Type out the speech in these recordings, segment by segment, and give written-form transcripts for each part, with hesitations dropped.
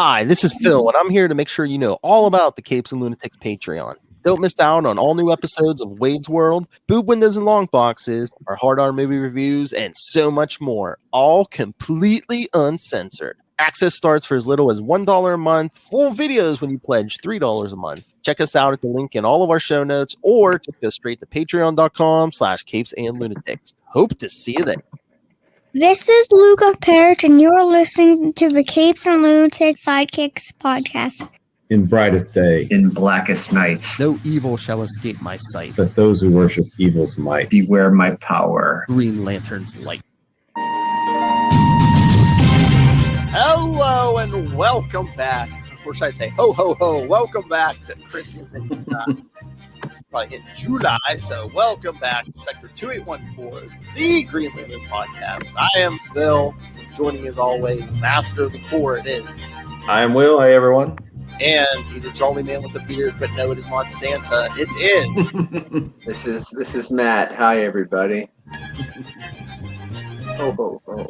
Hi, this is Phil, and I'm here to make sure you know all about the Capes and Lunatics Patreon. Don't miss out on all new episodes of Wade's World, Boob Windows and Long Boxes, our Hard R movie reviews, and so much more, all completely uncensored. Access starts for as little as $1 a month, full videos when you pledge $3 a month. Check us out at the link in all of our show notes, or just go straight to patreon.com/capesandlunatics. Hope to see you there. This is Luca Parrott, and you're listening to the Capes and Lunatics Sidekicks Podcast. In brightest day, in blackest nights, No evil shall escape my sight. but those who worship evil's might. beware my power. Green Lantern's light. Hello and welcome back. Or should I say, ho, ho, ho. Welcome back to Christmas and it's probably in July, so welcome back to Sector 2814, the Green Lantern Podcast. I am Phil, joining as always, Master of the Four it is. I am Will. Hi, everyone. And he's a jolly man with a beard, but no, it is not Santa. It is. This is Matt. Hi, everybody. Ho, ho, ho.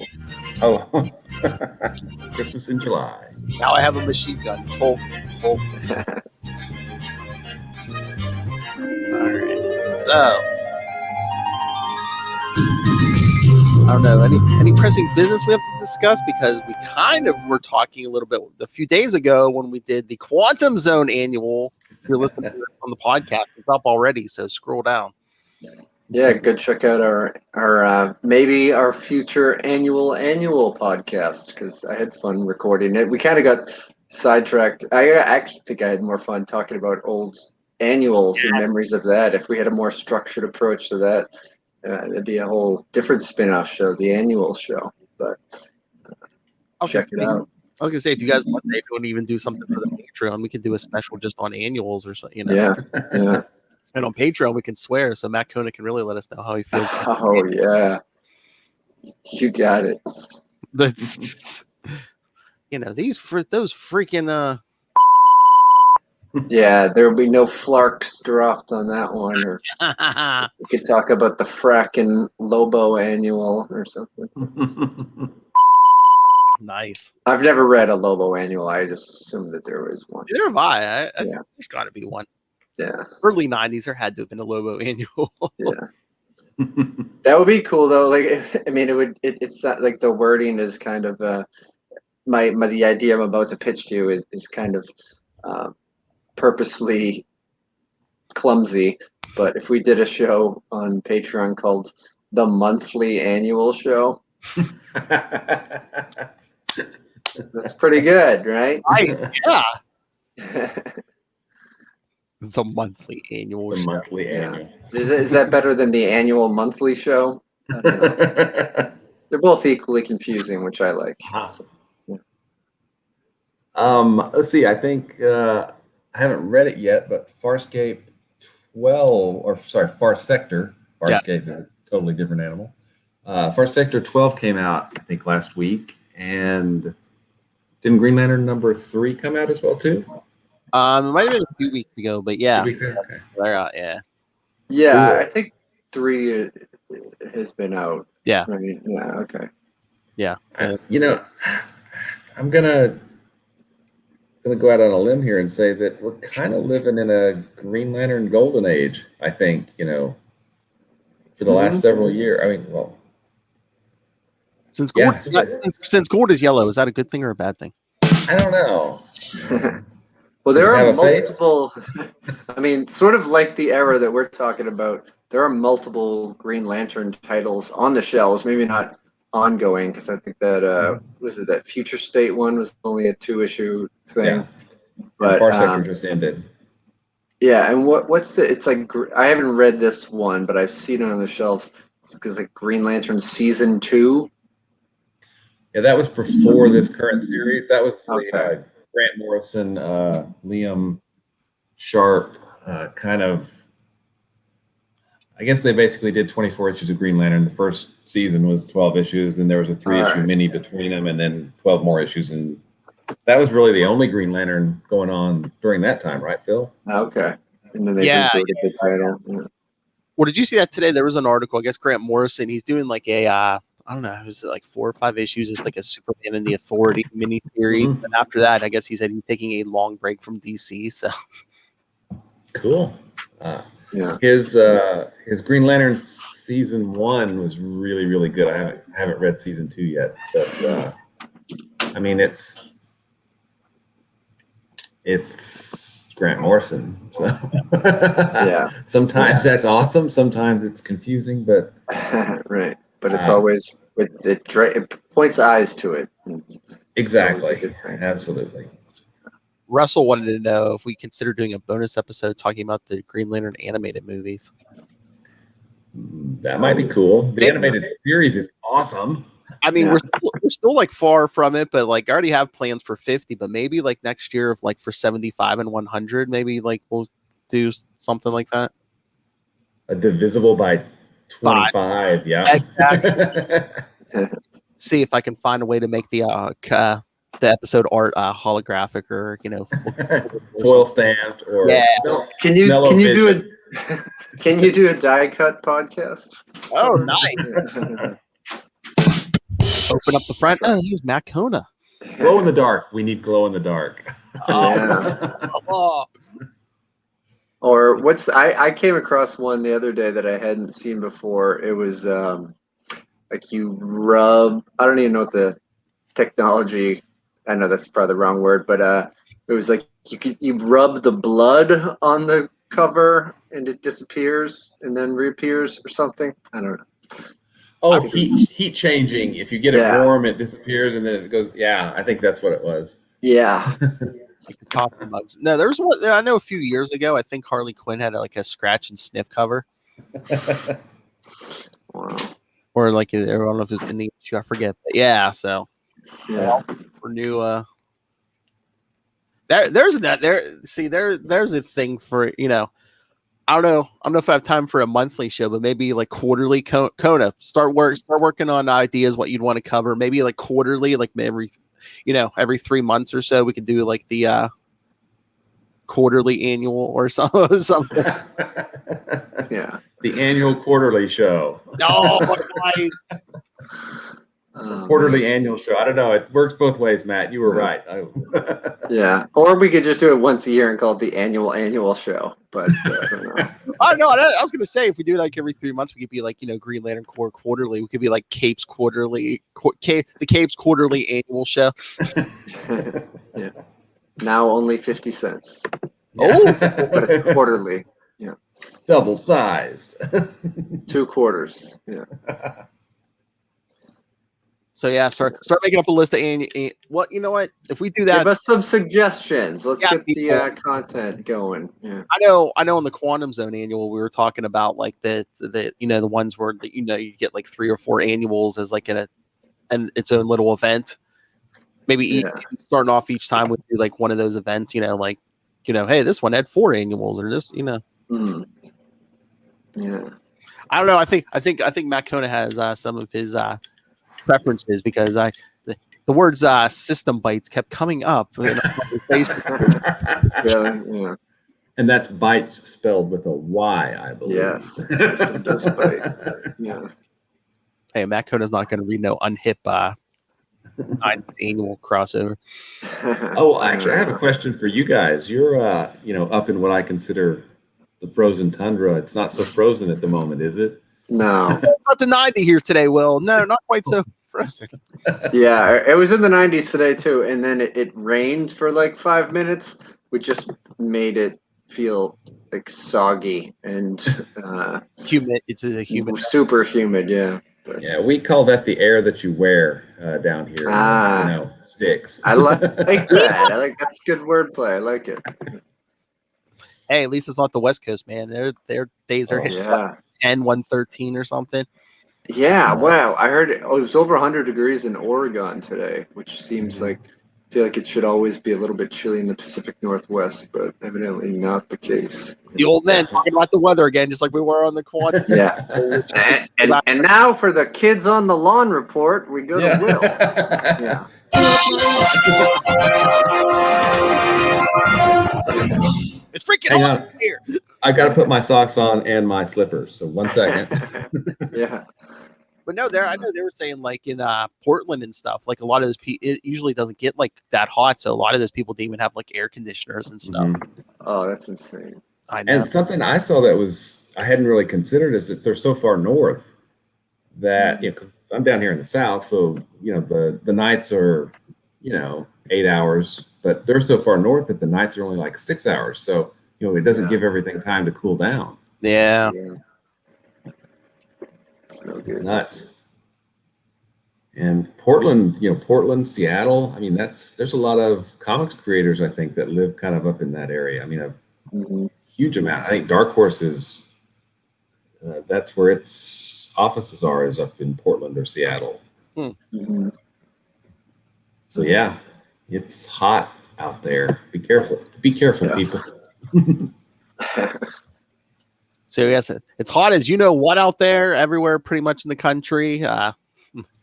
Oh, Christmas in July. Now I have a machine gun. Bolt. Alright, so I don't know, any pressing business we have to discuss, because we kind of were talking a little bit a few days ago when we did the Quantum Zone annual. If you're listening to this on the podcast, it's up already, so scroll down. Yeah, go check out our maybe our future annual podcast, because I had fun recording it. We kind of got sidetracked. I actually think I had more fun talking about old annuals and memories of that. If we had a more structured approach to that, it'd be a whole different spin-off show, the annual show. But check it out. I was gonna say, if you guys want, maybe we even do something for the Patreon. We could do a special just on annuals or something, you know. Yeah. And on Patreon, we can swear, so Matt Kona can really let us know how he feels. Oh yeah, you got it. You know, those freaking Yeah, there will be no flarks dropped on that one. Or we could talk about the frackin' Lobo annual or something. Nice. I've never read a Lobo annual. I just assumed that there was one. Neither have I. I think there's got to be one. Yeah. Early 90s, there had to have been a Lobo annual. Yeah. That would be cool though. Like, I mean, it's not like the wording is kind of the idea I'm about to pitch to you is kind of purposely clumsy. But if we did a show on Patreon called the Monthly Annual Show, that's pretty good, right? Nice. Yeah. The monthly annual show. Monthly annual. Is that better than the annual monthly show? I don't know. They're both equally confusing, which I like. Awesome. Let's see. I think I haven't read it yet, but Far Sector. Farscape is a totally different animal. Far Sector 12 came out, I think, last week, and didn't Green Lantern number 3 come out as well too? It might have been a few weeks ago, but yeah. 2 weeks ago? Okay. They're out, yeah. Yeah, Cool. I think 3 has been out. Yeah. Right? Yeah. Okay. Yeah. You know, I'm gonna go out on a limb here and say that we're kind of living in a Green Lantern golden age. I think, you know, for the last several years. I mean, well, Since gold is yellow, is that a good thing or a bad thing? I don't know. Well, there Does it are have a face? multiple. I mean, sort of like the era that we're talking about. There are multiple Green Lantern titles on the shelves. Maybe not ongoing, because I think that that Future State one was only a 2-issue thing. Yeah. But Far Sector just ended. yeah, and what's the? It's like I haven't read this one, but I've seen it on the shelves. It's like Green Lantern Season 2. Yeah, that was before this current series. That was Okay. Grant Morrison, Liam Sharp, kind of. I guess they basically did 24 issues of Green Lantern. The first season was 12 issues, and there was a 3-issue mini between them, and then 12 more issues. And that was really the only Green Lantern going on during that time, right, Phil? Okay. And then they rebooted the title. Yeah. Well, did you see that today? There was an article, I guess Grant Morrison, he's doing like a I don't know, it was like 4 or 5 issues. It's like a Superman and the Authority miniseries. Mhm. And after that, I guess he said he's taking a long break from DC. So Cool. Yeah. His Green Lantern season 1 was really, really good. I haven't read season 2 yet, but I mean it's Grant Morrison. So Yeah. sometimes that's awesome. Sometimes it's confusing, but Right. But it's always it points eyes to it. exactly, absolutely. Russell wanted to know if we consider doing a bonus episode talking about the Green Lantern animated movies. That might be cool. The animated series is awesome. I mean, Yeah. we're still like far from it, but like I already have plans for 50, but maybe like next year of like for 75 and 100, maybe like we'll do something like that. Divisible by 25. Yeah. Exactly. See if I can find a way to make the episode art holographic or foil stamped or Yeah. Can you do a die cut podcast? Oh, nice. Open up the front. Oh, here's Matt Kona. Glow in the dark. We need glow in the dark. Yeah. Oh. Or I came across one the other day that I hadn't seen before. It was like you rub, I don't even know what the technology, I know that's probably the wrong word, but it was like you rub the blood on the cover and it disappears and then reappears or something. I don't know. Oh, heat changing. If you get it warm, it disappears and then it goes. Yeah, I think that's what it was. Yeah. Like the coffee mugs. No, there was one. I know a few years ago. I think Harley Quinn had like a scratch and sniff cover, Wow. or like I don't know if it was in the issue. I forget. But yeah. So Yeah. for new. There's a thing for I don't know if I have time for a monthly show, but maybe like quarterly. Kona, start working on ideas what you'd want to cover. Maybe like quarterly, like every 3 months or so. We could do like the quarterly annual or something. Yeah. The annual quarterly show. Oh, nice. Quarterly annual show. I don't know. It works both ways, Matt. You were right. Yeah. Or we could just do it once a year and call it the annual show. But I don't know. I know. I was gonna say if we do like every 3 months, we could be like Green Lantern Corps quarterly. We could be like Capes quarterly, the Capes quarterly annual show. Yeah. Now only 50 cents. Oh, But it's quarterly. Yeah. Double sized. 2 quarters. Yeah. So yeah, start making up a list of what you know what if we do that. Give us some suggestions. Let's Yeah, get the content going. Yeah. I know on the Quantum Zone annual we were talking about like the the ones where you get like 3 or 4 annuals as like and its own little event. Maybe starting off each time would do like one of those events. Like hey, this one had 4 annuals or this. Mm. Yeah. I don't know. I think Matt Kona has some of his preferences because the words system bites kept coming up in our conversation. Really? Yeah. And that's bites spelled with a Y, I believe. Yes. System does bite. Yeah. Hey, Matt Kona's not going to read no unhip annual crossover. Oh, actually, I have a question for you guys. You're up in what I consider the frozen tundra. It's not so frozen at the moment, is it? No. Not the 90 here today, Will. No, not quite so frozen. Yeah, it was in the 90s today too, and then it rained for like 5 minutes, which just made it feel like soggy and Humid. It's a humid. super humid. Yeah. But, Yeah, we call that the air that you wear down here. Sticks. I like that. I like that's good wordplay. I like it. Hey, at least it's not the West Coast, man. Their days are hitting 10, 113 or something. Yeah, wow. I heard it was over 100 degrees in Oregon today, which seems like I feel like it should always be a little bit chilly in the Pacific Northwest, but evidently not the case. The old man talking about the weather again, just like we were on the quad. Yeah. and now for the kids on the lawn report, we go to Will. Yeah. It's freaking Hang hot on. here. I got to put my socks on and my slippers. So 1 second. Yeah. But no, I know they were saying like in Portland and stuff, like a lot of those people, it usually doesn't get like that hot. So a lot of those people didn't even have like air conditioners and stuff. Oh, that's insane. I know. And something I saw that I hadn't really considered is that they're so far north that, because I'm down here in the south, so, the nights are, 8 hours, but they're so far north that the nights are only like 6 hours. So, it doesn't give everything time to cool down. Yeah. It's no It's good. nuts. And Portland, Seattle, I mean, there's a lot of comics creators, I think, that live kind of up in that area. I mean, a huge amount. I think Dark Horse is, that's where its offices is up in Portland or Seattle. So yeah, it's hot out there. Be careful. Be careful, people. So yes, it's hot as what out there, everywhere, pretty much in the country.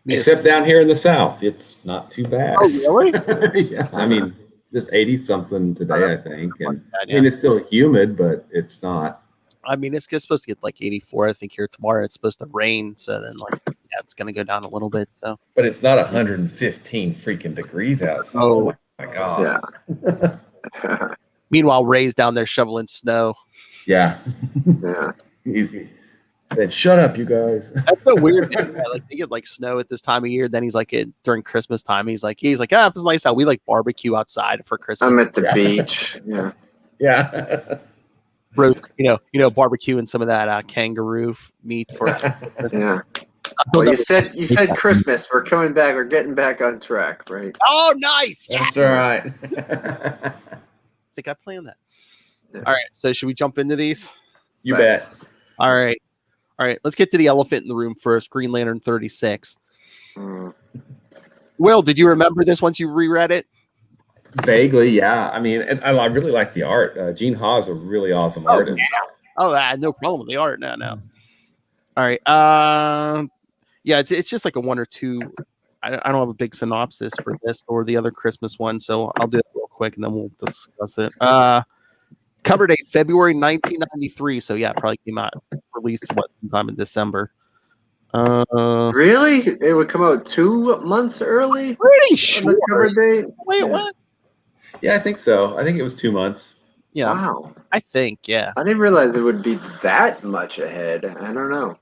Except down here in the south, it's not too bad. Oh, really? Yeah, I mean, just 80 something today, I think, and I mean it's still humid, but it's not. I mean, it's supposed to get like 84, I think, here tomorrow. It's supposed to rain, so then it's going to go down a little bit. So, but it's not 115 freaking degrees outside. Oh my god! Yeah. Meanwhile, Ray's down there shoveling snow. Yeah. Said, shut up, you guys. That's so weird. Man. Like they get like snow at this time of year. Then he's like during Christmas time. He's like, if it's nice out, we like barbecue outside for Christmas. I'm at the beach. Yeah. Yeah. Barbecue and some of that kangaroo meat for. Yeah. Well, you said Christmas. We're coming back. We're getting back on track, right? Oh, nice. That's all right. I think I planned that. Yeah. All right. So should we jump into these? You bet. All right. Let's get to the elephant in the room first. Green Lantern 36. Will, did you remember this once you reread it? Vaguely, yeah. I mean, I really like the art. Gene Ha is a really awesome artist. Yeah. I had no problem with the art. No. All right. Yeah, it's just like a one or two. I don't have a big synopsis for this or the other Christmas one, so I'll do it real quick and then we'll discuss it. Cover date February 1993. So yeah, probably came out released sometime in December. Really? It would come out 2 months early? Pretty sure. The cover date? Wait, what? Yeah, I think so. I think it was 2 months. Yeah. Wow. I think, yeah. I didn't realize it would be that much ahead. I don't know.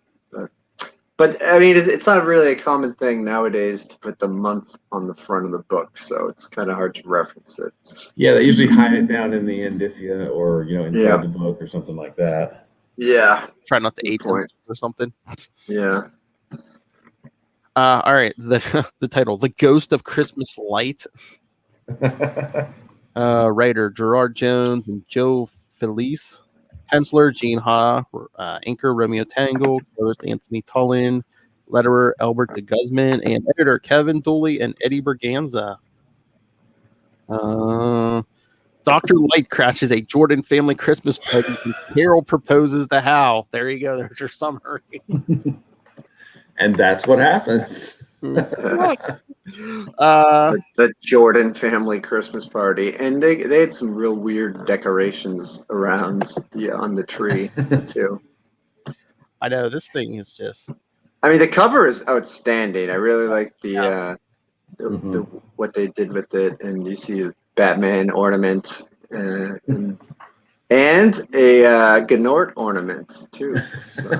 But I mean, it's not really a common thing nowadays to put the month on the front of the book, so it's kind of hard to reference it. Yeah, they usually hide it down in the indicia or inside the book or something like that. Yeah. Try not to age or something. Yeah. All right. The title, The Ghost of Christmas Light. Writer Gerard Jones and Joe Felice. Penciler Gene Ha, inker Romeo Tangle, colorist Anthony Tullen, letterer Albert de Guzman, and editor Kevin Dooley and Eddie Berganza. Dr. Light crashes a Jordan family Christmas party and Carol proposes to Hal. There you go. There's your summary. And that's what happens. The Jordan family Christmas party, and they had some real weird decorations around on the tree too. I know this thing is just. I mean, the cover is outstanding. I really like the what they did with it, and you see a Batman ornament and a Gnort ornament too. So.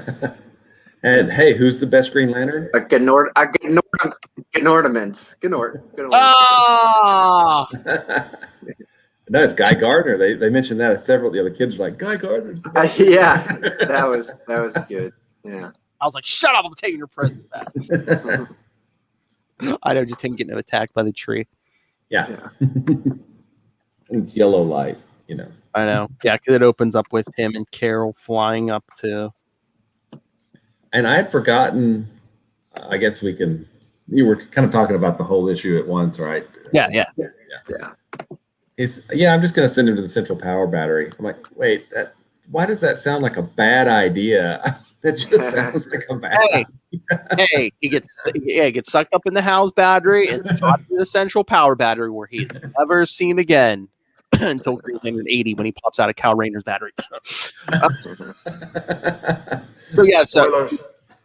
And hey, who's the best Green Lantern? A Gnort ornament. Oh! No, it's Guy Gardner. They mentioned that as several. The other kids were like, Guy Gardner's the best. Yeah, that was good. Yeah. I was like, shut up! I'm taking your present back. I know, just him getting attacked by the tree. Yeah. It's yellow light, I know. Yeah, because it opens up with him and Carol flying up to. And I had forgotten. I guess you were kind of talking about the whole issue at once, right? Yeah. I'm just going to send him to the central power battery. I'm like, wait, why does that sound like a bad idea? That just sounds like a bad idea. Hey, he gets sucked up in the house battery and shot to the central power battery where he's never seen again until Green Lantern 80 when he pops out of Cal Rayner's battery. So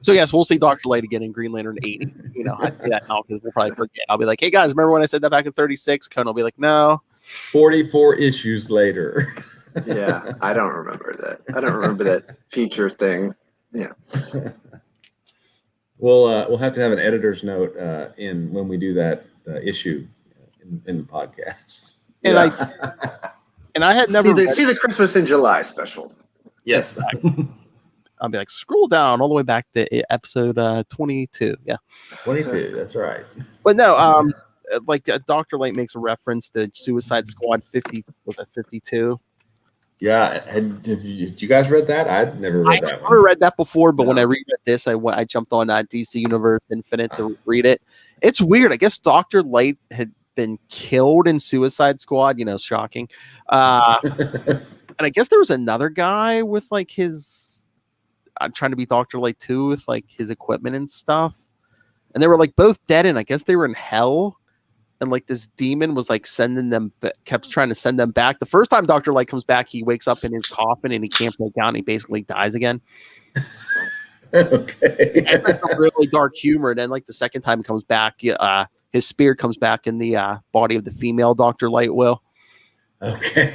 So yes, we'll see Dr. Light again in Green Lantern 80. You know, I say that now because we'll probably forget. I'll be like, hey guys, remember when I said that back in 36? Conan will be like, no. 44 issues later. Yeah, I don't remember that. I don't remember that feature thing. Yeah. We'll have to have an editor's note in when we do that issue in the podcast. And Yeah. I had never see the Christmas in July special. Yes. I'll be like, scroll down all the way back to episode 22. Yeah. 22. That's right. But no, Dr. Light makes a reference to Suicide Squad 50. Was that 52? Yeah. Had you guys read that? I'd never read that I've never one. read that before, but when No. I read this, I jumped on DC Universe Infinite to read it. It's weird. I guess Dr. Light had been killed in Suicide Squad. You know, shocking. And I guess there was another guy with like his. I'm trying to be Dr. Light too with like his equipment and stuff, and they were like both dead, and I guess they were in hell. And like this demon was like kept trying to send them back. The first time Dr. Light comes back, he wakes up in his coffin and he can't break down. He basically dies again. Okay. And it's a really dark humor. And then like the second time he comes back, his spirit comes back in the body of the female Dr. Light will. Okay.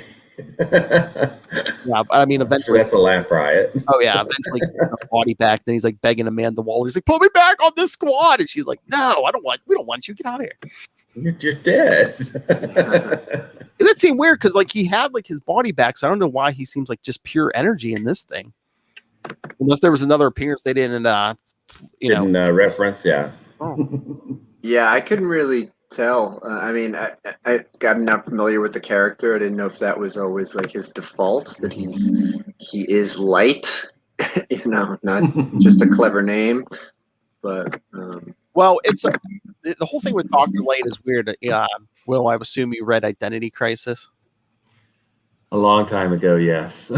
Yeah, I mean, eventually. That's a laugh riot. Oh yeah, eventually he gets the body back. Then he's like begging Amanda Waller. He's like, "Put me back on this squad," and she's like, "No, we don't want you. Get out of here." You're dead. Does that seem weird? Because like he had like his body back, so I don't know why he seems like just pure energy in this thing. Unless there was another appearance they didn't, Didn't reference, yeah. Oh. Yeah, I couldn't really tell. I mean, I'm not familiar with the character. I didn't know if that was always like his default, that he is light, not just a clever name. But Well, it's the whole thing with Dr. Light is weird. Will, I assume you read Identity Crisis. A long time ago, yes.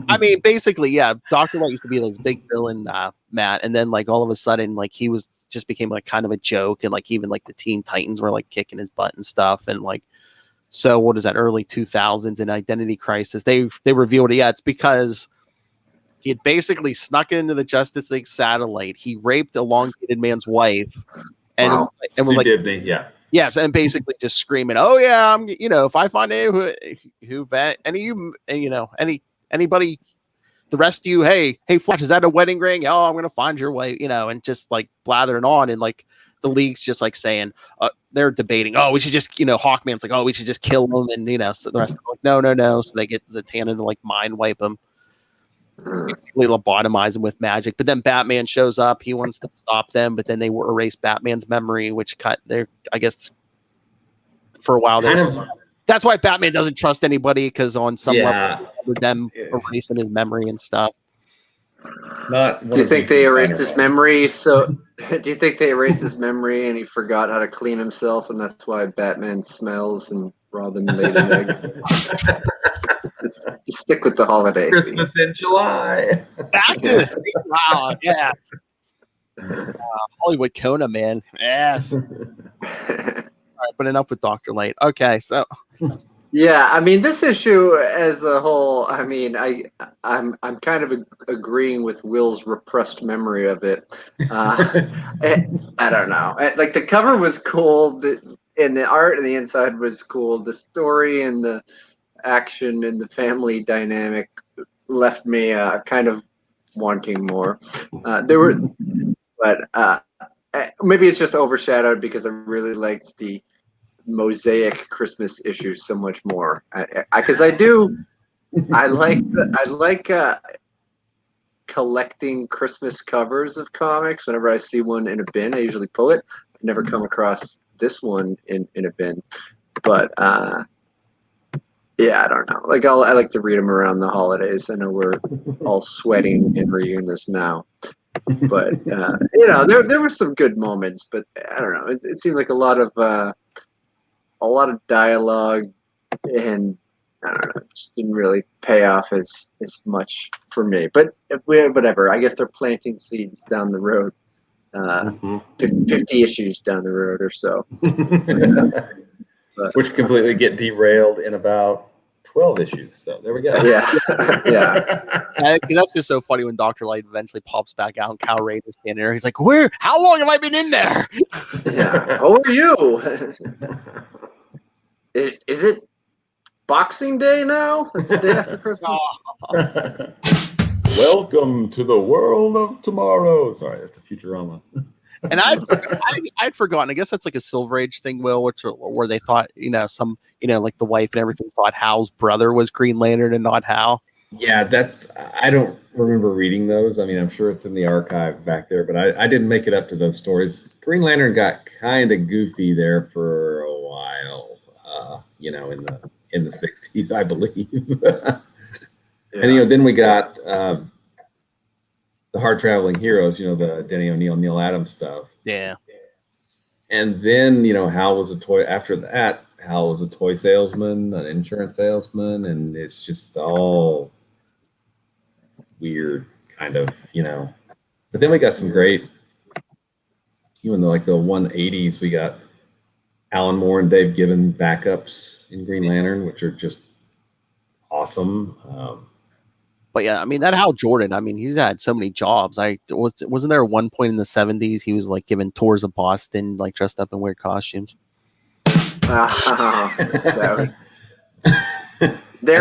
I mean, basically, yeah. Dr. Light used to be this big villain, Matt, and then like all of a sudden, like he just became like kind of a joke, and like even like the Teen Titans were like kicking his butt and stuff, and like so what is that? Early 2000s in Identity Crisis, they revealed it's because he had basically snuck into the Justice League satellite. He raped a elongated man's wife, and Wow. and was like, Dibney, yeah. yes, and basically just screaming, "Oh yeah, I'm if I find anybody, the rest of you, hey Flash, is that a wedding ring? Oh, I'm gonna find your wife, and just like blathering on, and like the league's just like saying, they're debating, oh, we should just, Hawkman's like, oh, we should just kill him, and so the rest of them are like, no, so they get Zatanna to like mind wipe him. Basically lobotomize him with magic, but then Batman shows up. He wants to stop them, but then they erase Batman's memory, which cut their. I guess for a while that's why Batman doesn't trust anybody, because on some level with them erasing his memory and stuff. do you think they erased his memory? Do you think they erased his memory and he forgot how to clean himself, and that's why Batman smells and Robin laid an egg? Just stick with the holiday. Christmas in July. Back to wow, yes. Hollywood Kona, man. Yes. All right, but enough with Dr. Light. Okay, so yeah, I mean, this issue as a whole, I mean, I'm kind of agreeing with Will's repressed memory of it. I don't know. Like the cover was cool, and the art and the inside was cool. The story and the action and the family dynamic left me kind of wanting more. But maybe it's just overshadowed because I really liked the Mosaic Christmas issue so much more. Because I like collecting Christmas covers of comics. Whenever I see one in a bin, I usually pull it. I've never come across this one in a bin, but yeah, I don't know. Like I like to read them around the holidays. I know we're all sweating and reading this now, but there were some good moments. But I don't know. It seemed like a lot of dialogue, and I don't know. It just didn't really pay off as much for me. But whatever. I guess they're planting seeds down the road. 50 issues down the road or so. Which completely get derailed in about 12 issues. So there we go. Yeah, yeah. That's just so funny when Dr. Light eventually pops back out and Cal Rayner's standing there. He's like, "Where? How long have I been in there?" Yeah. Who are you? Is it Boxing Day now? It's the day after Christmas. Welcome to the world of tomorrow. Sorry, that's a Futurama. And I'd forgotten. I guess that's like a Silver Age thing, Will, where they thought, like the wife and everything thought Hal's brother was Green Lantern and not Hal. Yeah, I don't remember reading those. I mean, I'm sure it's in the archive back there, but I didn't make it up to those stories. Green Lantern got kind of goofy there for a while, in the 60s, I believe. And then we got the hard traveling heroes, the Denny O'Neil, Neil Adams stuff. Yeah. And then, Hal was a toy. After that, Hal was a toy salesman, an insurance salesman, and it's just all weird, kind of, But then we got some great, even though like the 180s, we got Alan Moore and Dave Gibbon backups in Green Lantern, which are just awesome. But yeah, I mean, that Hal Jordan, I mean, he's had so many jobs. Wasn't there one point in the 70s he was like giving tours of Boston, like dressed up in weird costumes? There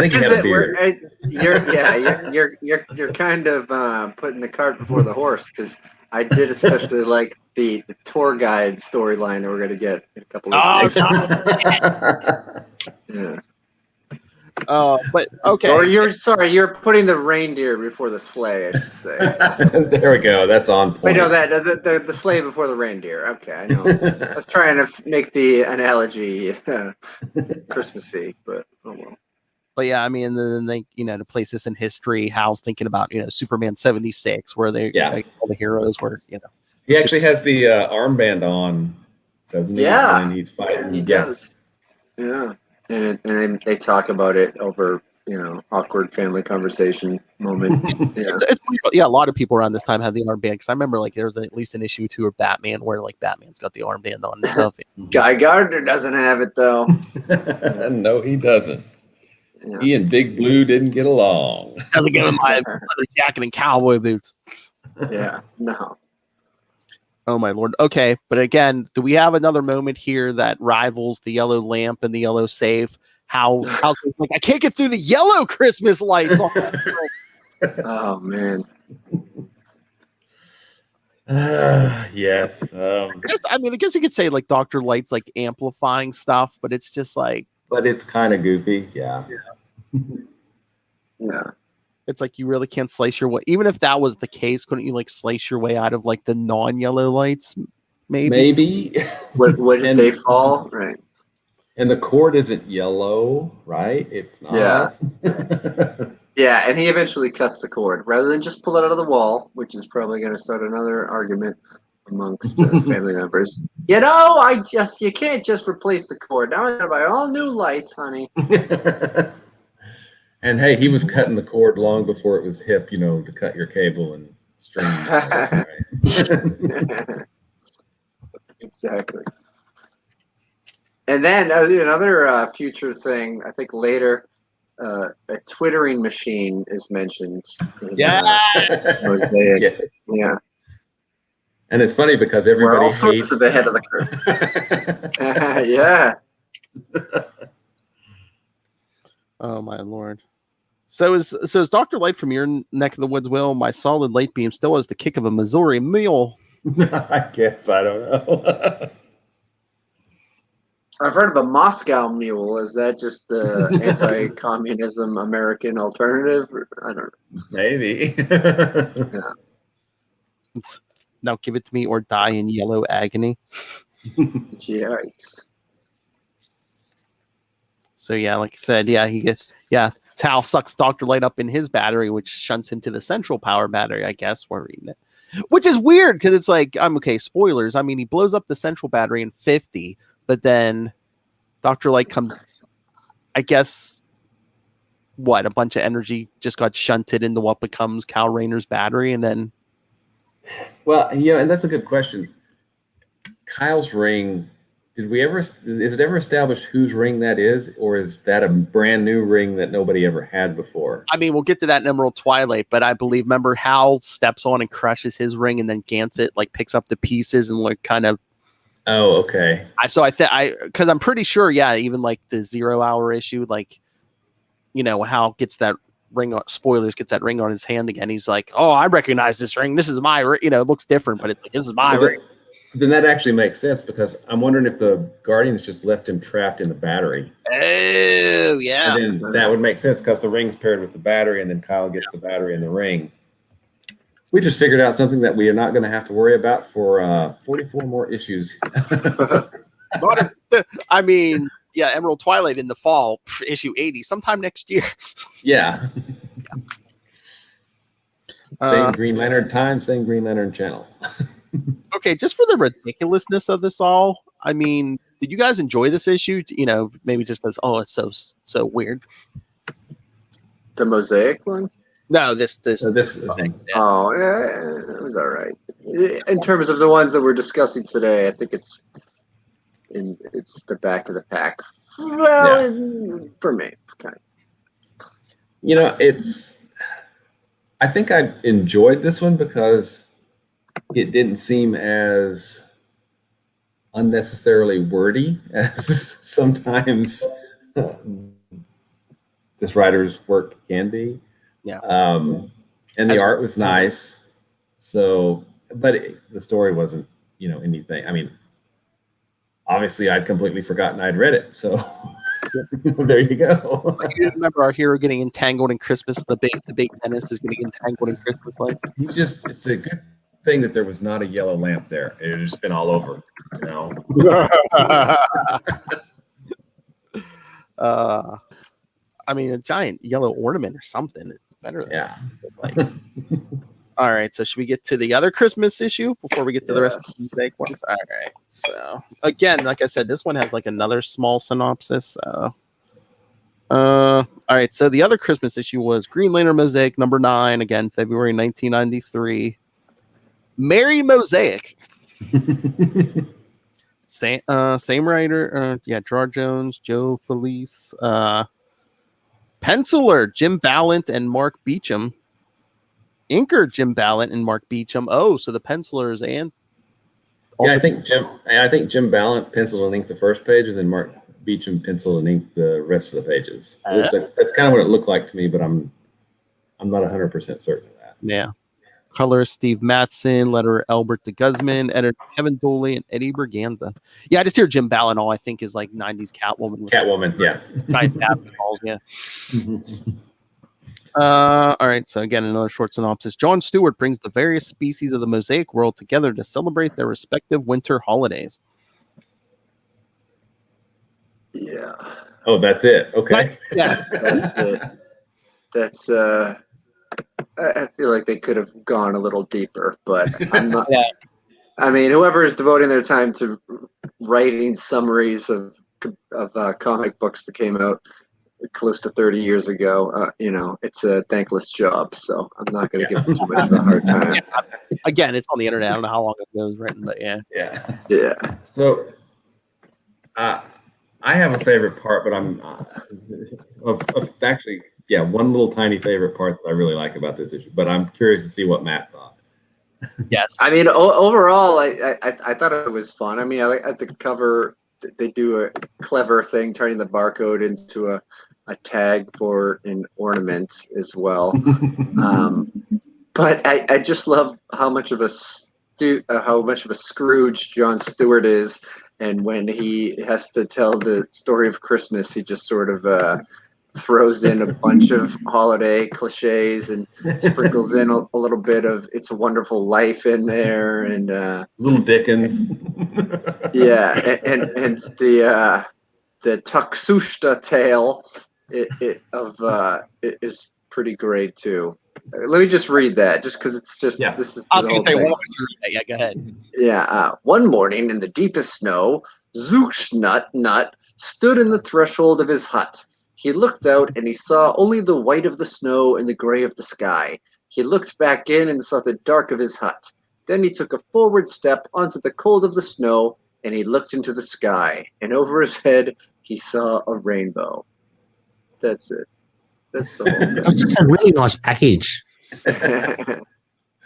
is it. You're kind of putting the cart before the horse, because I did especially like the tour guide storyline that we're going to get in a couple of days. Yeah. But okay. Or you're putting the reindeer before the sleigh, I should say. There we go. That's on point. Wait, no, the sleigh before the reindeer. Okay, I know. I was trying to make the analogy Christmassy, but oh well. But yeah, I mean, then they, to place this in history, Hal's thinking about, Superman 76, where all the heroes were, He actually has the armband on, doesn't he? Yeah. And he's fighting. He does. Yeah. And they talk about it over, awkward family conversation moment. Yeah. A lot of people around this time had the armband, because I remember like there was at least an issue or two of Batman where like Batman's got the armband on and stuff. Guy Gardner doesn't have it though. No, he doesn't. Yeah. He and Big Blue didn't get along. Doesn't give him my leather jacket and cowboy boots. Yeah, no. Oh my Lord. Okay, but again, do we have another moment here that rivals the yellow lamp and the yellow safe? How's like, I can't get through the yellow Christmas lights. Oh man. Yes. I guess you could say like Dr. Light's like amplifying stuff, but it's just like. But it's kind of goofy. Yeah. Yeah. It's like you really can't slice your way. Even if that was the case, couldn't you like slice your way out of like the non-yellow lights? Maybe. Would they fall? Right. And the cord isn't yellow, right? It's not. Yeah. Yeah, and he eventually cuts the cord rather than just pull it out of the wall, which is probably going to start another argument amongst family members. You can't just replace the cord. Now I gotta buy all new lights, honey. And hey, he was cutting the cord long before it was hip, to cut your cable and stream. Right? Exactly. And then another future thing, I think later, a twittering machine is mentioned. Mosaic. Yeah. And it's funny because everybody all hates sorts of ahead of the curve. Yeah. Oh my Lord. So is Dr. Light from your neck of the woods, Will? My solid light beam still has the kick of a Missouri mule. I guess I don't know. I've heard of a Moscow mule. Is that just the anti-communism American alternative? I don't know. Maybe. Yeah. Now give it to me or die in yellow agony. Yikes. So yeah, like I said, Hal sucks Dr. Light up in his battery, which shunts him to the central power battery, I guess. We're reading it. Which is weird because it's like, spoilers. I mean, he blows up the central battery in 50, but then Dr. Light comes, I guess, a bunch of energy just got shunted into what becomes Cal Rayner's battery, and then. Well, and that's a good question. Kyle's ring Is it ever established whose ring that is, or is that a brand new ring that nobody ever had before? I mean, we'll get to that in Emerald Twilight, but I believe, remember, Hal steps on and crushes his ring, and then Ganthet like picks up the pieces and like kind of. Oh, okay. Because I'm pretty sure, yeah, even like the 0 hour issue, like, you know, Hal gets that ring on, spoilers, gets that ring on his hand again. He's like, oh, I recognize this ring. This is my ring. You know, it looks different, but it's like, this is my ring. Then that actually makes sense, because I'm wondering if the Guardians just left him trapped in the battery. Oh, yeah. And then that would make sense, because the ring's paired with the battery, and then Kyle gets the battery in the ring. We just figured out something that we are not going to have to worry about for 44 more issues. I mean, yeah, Emerald Twilight in the fall, issue 80, sometime next year. Yeah. Same Green Lantern time, same Green Lantern channel. Okay, just for the ridiculousness of this all, I mean, did you guys enjoy this issue? You know, maybe just because, oh, it's so weird. The Mosaic one? No, this was yeah. Oh, yeah, it was all right. In terms of the ones that we're discussing today, I think it's the back of the pack. Well, for me, kind of. You know, I think I enjoyed this one because it didn't seem as unnecessarily wordy as sometimes this writer's work can be. Yeah. And the art was nice. So, but the story wasn't, you know, anything. I mean, obviously I'd completely forgotten I'd read it. So there you go. You remember our hero getting entangled in Christmas. The big Dennis is getting entangled in Christmas lights. It's a good thing that there was not a yellow lamp there. It had just been all over, you know. I mean, a giant yellow ornament or something. It's better than that. It's like, all right, so should we get to the other Christmas issue before we get to the rest of the Mosaic ones? All right. So again, like I said, this one has like another small synopsis. All right. So the other Christmas issue was Green Lantern Mosaic number 9, again, February 1993. Merry Mosaic. Same writer. Gerard Jones, Joe Felice, penciler Jim Ballant and Mark Beecham. Inker Jim Ballant and Mark Beecham. Oh, so the pencilers and also, I think Jim Ballant penciled and inked the first page, and then Mark Beecham penciled and inked the rest of the pages. That's kind of what it looked like to me, but I'm not 100% certain of that. Yeah. Color Steve Matson, letterer Albert de Guzman, editor Kevin Dooley, and Eddie Berganza. Yeah, I just hear Jim Ballant. All I think is like 90s Catwoman. Yeah. Giant basketballs, yeah. All right, so again, another short synopsis. John Stewart brings the various species of the Mosaic world together to celebrate their respective winter holidays. Yeah. Oh, that's it. Okay. That's it. That's I feel like they could have gone a little deeper, but I'm not. Yeah. I mean, whoever is devoting their time to writing summaries of comic books that came out close to 30 years ago, you know, it's a thankless job. So I'm not going to give them too much of a hard time. Yeah. Again, it's on the internet. I don't know how long ago it was written, but yeah. So, I have a favorite part, but I'm actually. Yeah, one little tiny favorite part that I really like about this issue, but I'm curious to see what Matt thought. Yes. I mean, overall, I thought it was fun. I mean, at the cover, they do a clever thing, turning the barcode into a tag for an ornament as well. But I just love how much of a Scrooge John Stewart is, and when he has to tell the story of Christmas, he just sort of throws in a bunch of holiday cliches and sprinkles in a little bit of It's a Wonderful Life in there, and little Dickens. Yeah, and the Tuxushta tale it is pretty great too. Let me just read that, just because it's just this is. I was going to say, well, yeah, go ahead. Yeah, one morning in the deepest snow, Zookshnut stood in the threshold of his hut. He looked out and he saw only the white of the snow and the gray of the sky. He looked back in and saw the dark of his hut. Then he took a forward step onto the cold of the snow and he looked into the sky, and over his head he saw a rainbow. That's it. That's the That's just a really nice package. whole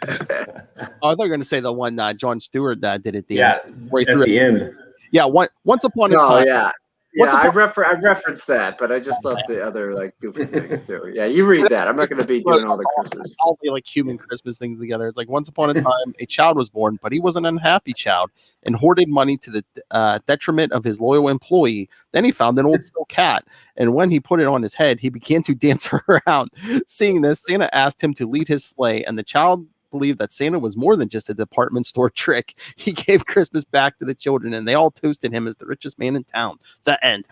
Oh, I thought you were going to say the one Jon Stewart did at the Yeah, end. Where he at threw the end. Yeah, once upon a No, time. yeah. Once Yeah, I upon- referenced that, but I just love the other like goofy things too. Yeah, you read that. I'm not going to be doing all the Christmas. all the like human Christmas things together. It's like once upon a time, a child was born, but he was an unhappy child and hoarded money to the detriment of his loyal employee. Then he found an old steel cat, and when he put it on his head, he began to dance around. Seeing this, Santa asked him to lead his sleigh, and the child believed that Santa was more than just a department store trick. He gave Christmas back to the children, and they all toasted him as the richest man in town. The end.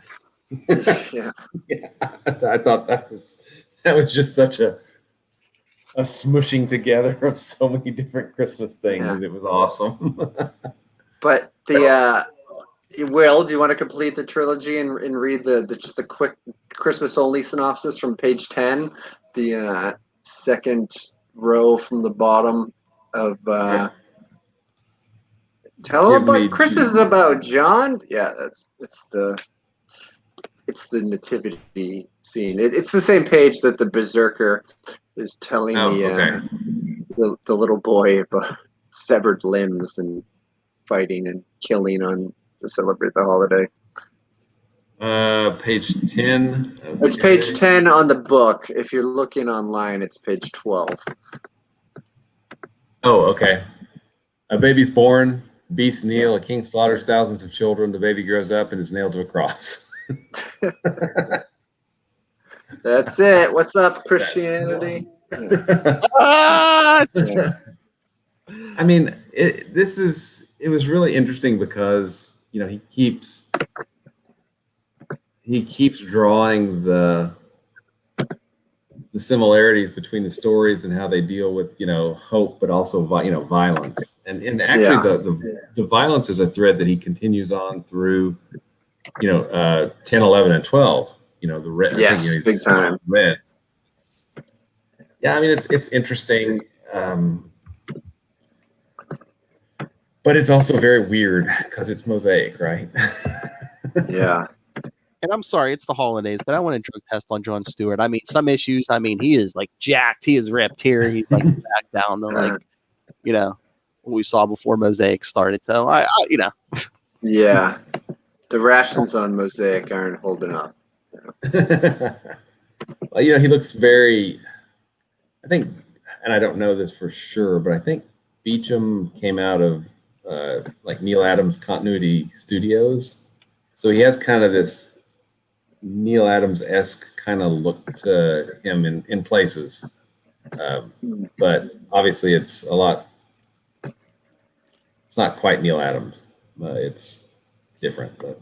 Yeah. I thought that was just such a smushing together of so many different Christmas things. Yeah. It was awesome. But the Will, do you want to complete the trilogy and read the just a quick Christmas only synopsis from page 10, the second row from the bottom of tell Give about me- Christmas is about John. Yeah, it's the nativity scene. It's the same page that the berserker is telling okay. the little boy about severed limbs and fighting and killing to celebrate the holiday. Page 10. It's page 10 on the book. If you're looking online, it's page 12. Oh, okay. A baby's born, beasts kneel, a king slaughters thousands of children. The baby grows up and is nailed to a cross. That's it. What's up, Christianity? Ah! I mean, it was really interesting because, you know, he keeps drawing the similarities between the stories and how they deal with, you know, hope, but also, you know, violence. And actually the violence is a thread that he continues on through, you know, 10, 11, and 12. You know, the red. Yes, I think, you know, big time. Red. Yeah, I mean, it's interesting. But it's also very weird because it's Mosaic, right? Yeah. And I'm sorry, it's the holidays, but I want to drug test on Jon Stewart. I mean, some issues. I mean, he is like jacked. He is ripped here. He's like back down to like, you know, what we saw before Mosaic started. So I you know. Yeah. The rations on Mosaic aren't holding up. Well, you know, he looks very. I think, and I don't know this for sure, but I think Beecham came out of like Neil Adams Continuity Studios, so he has kind of this Neil Adams-esque kind of look to him in places, but obviously it's a lot. It's not quite Neil Adams. It's different, but.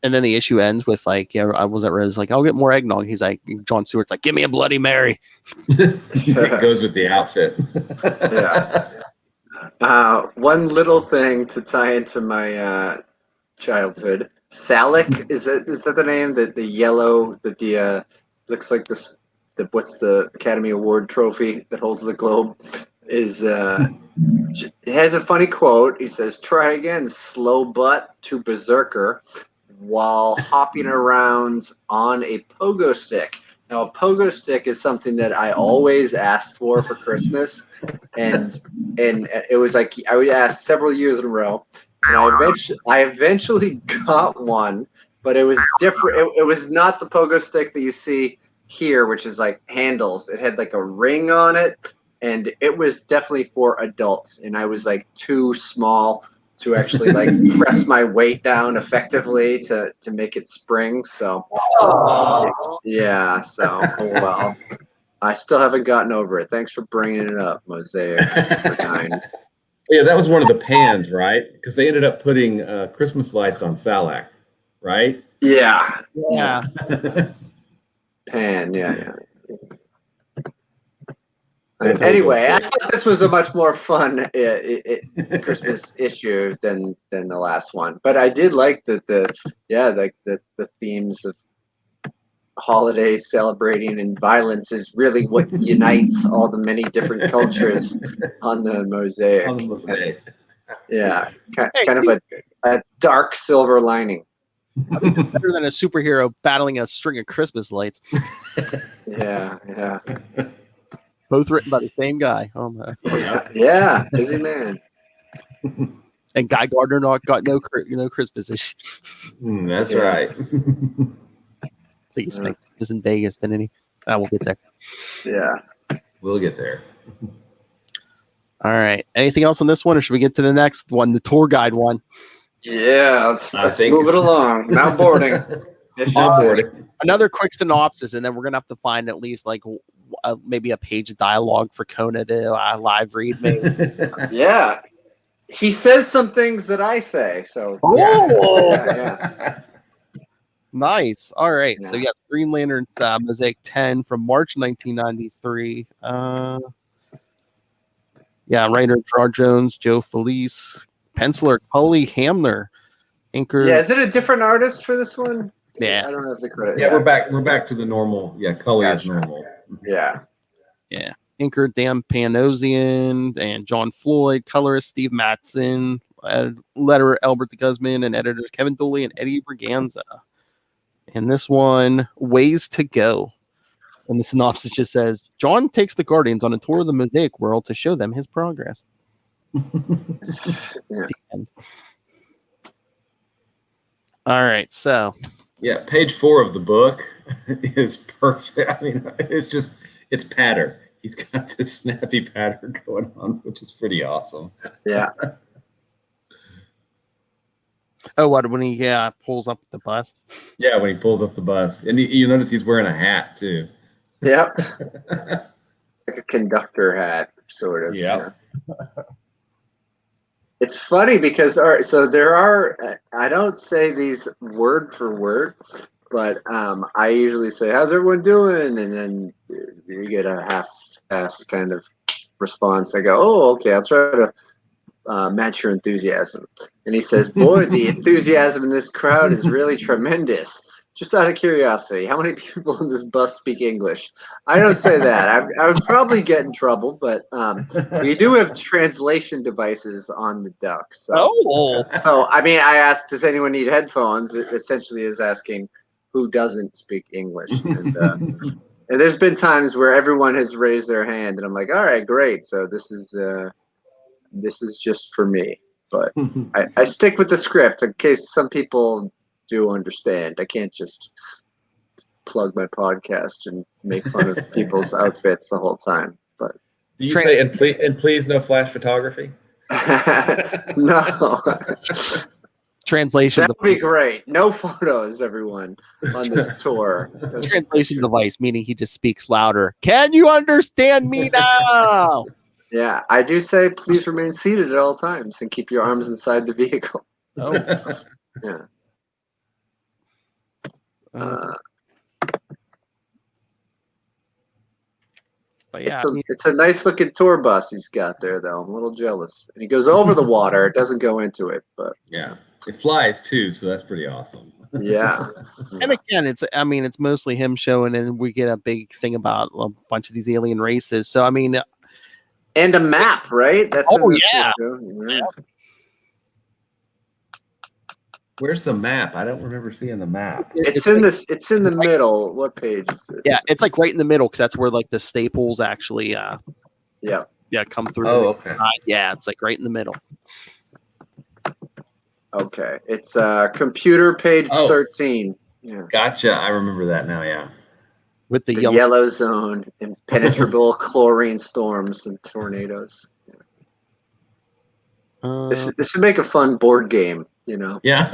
And then the issue ends with like, yeah, I was at Rose like, I'll get more eggnog. He's like, Jon Stewart's like, give me a Bloody Mary. It goes with the outfit. Yeah. One little thing to tie into my childhood. Salic, is that the name? The yellow, the looks like this. What's the Academy Award trophy that holds the globe? It has a funny quote. He says, "Try again, slow butt to berserker," while hopping around on a pogo stick. Now, a pogo stick is something that I always asked for Christmas, and it was like I would ask several years in a row, and I eventually got one, but it was different. It was not the pogo stick that you see here, which is like handles. It had like a ring on it, and it was definitely for adults, and I was like too small to actually like press my weight down effectively to make it spring. So yeah, so well, I still haven't gotten over it. Thanks for bringing it up, Mosaic. Yeah, that was one of the pans, right? Because they ended up putting Christmas lights on Salac, right? Yeah. Pan, yeah. Anyway, I thought this was a much more fun Christmas issue than the last one. But I did like the themes of holiday celebrating and violence is really what unites all the many different cultures on the Mosaic. Yeah, kind of a dark silver lining. At least it's better than a superhero battling a string of Christmas lights. Yeah. Both written by the same guy. Oh my! Yeah, busy man. And Guy Gardner got no Christmas issue. That's right. I think he spent Christmas in Vegas, didn't he? We'll get there. Yeah. We'll get there. All right. Anything else on this one, or should we get to the next one, the tour guide one? Yeah, let's move it along. Now boarding. Another quick synopsis, and then we're gonna have to find at least like maybe a page of dialogue for Kona to live read. Maybe. Yeah, he says some things that I say. So yeah. Nice. All right. Yeah. So yeah, Green Lantern Mosaic 10 from March 1993. Yeah, writer Jar Jones, Joe Felice, penciler Cully Hamner, inker. Yeah, is it a different artist for this one? Yeah, I don't have the credit. Yeah, we're back to the normal. Yeah, Cully is normal. Yeah. Inker Dan Panosian and John Floyd, colorist Steve Matson, letterer Albert de Guzman, and editors Kevin Dooley and Eddie Braganza. And this one, Ways to Go. And the synopsis just says, John takes the Guardians on a tour of the Mosaic world to show them his progress. Yeah. All right, so. Yeah, page 4 of the book is perfect. I mean, it's pattern. He's got this snappy pattern going on, which is pretty awesome. Yeah. Oh, what, when he pulls up the bus? Yeah, when he pulls up the bus. And you notice he's wearing a hat, too. Yep. Like a conductor hat, sort of. Yeah. It's funny because, all right, so there are, I don't say these word for word, but I usually say, how's everyone doing? And then you get a half-assed kind of response. I go, oh, okay, I'll try to match your enthusiasm. And he says, boy, the enthusiasm in this crowd is really tremendous. Just out of curiosity, how many people in this bus speak English? I don't say that. I would probably get in trouble, but we do have translation devices on the duck. So, I mean, I asked, does anyone need headphones? It essentially is asking who doesn't speak English. And there's been times where everyone has raised their hand, and I'm like, all right, great. So this is just for me. But I stick with the script in case some people do understand. I can't just plug my podcast and make fun of people's outfits the whole time. But do you say and please no flash photography? No. Translation. That would be great. No photos, everyone, on this tour. Translation device, meaning he just speaks louder. Can you understand me now? Yeah, I do say please remain seated at all times and keep your arms inside the vehicle. Oh. Yeah. But yeah, it's a nice looking tour bus he's got there, though. I'm a little jealous. And he goes over the water. It doesn't go into it, but yeah, it flies too, so that's pretty awesome. Yeah. And again, it's mostly him showing, and we get a big thing about a bunch of these alien races. So I mean, and a map, right? That's yeah. Where's the map? I don't remember seeing the map. It's in the middle. What page is it? Yeah, it's like right in the middle because that's where like the staples actually come through. Oh, okay. Yeah, it's like right in the middle. Okay, it's computer page 13. Yeah. Gotcha. I remember that now. Yeah. With the yellow zone, impenetrable chlorine storms and tornadoes. Yeah. This should make a fun board game. You know. Yeah.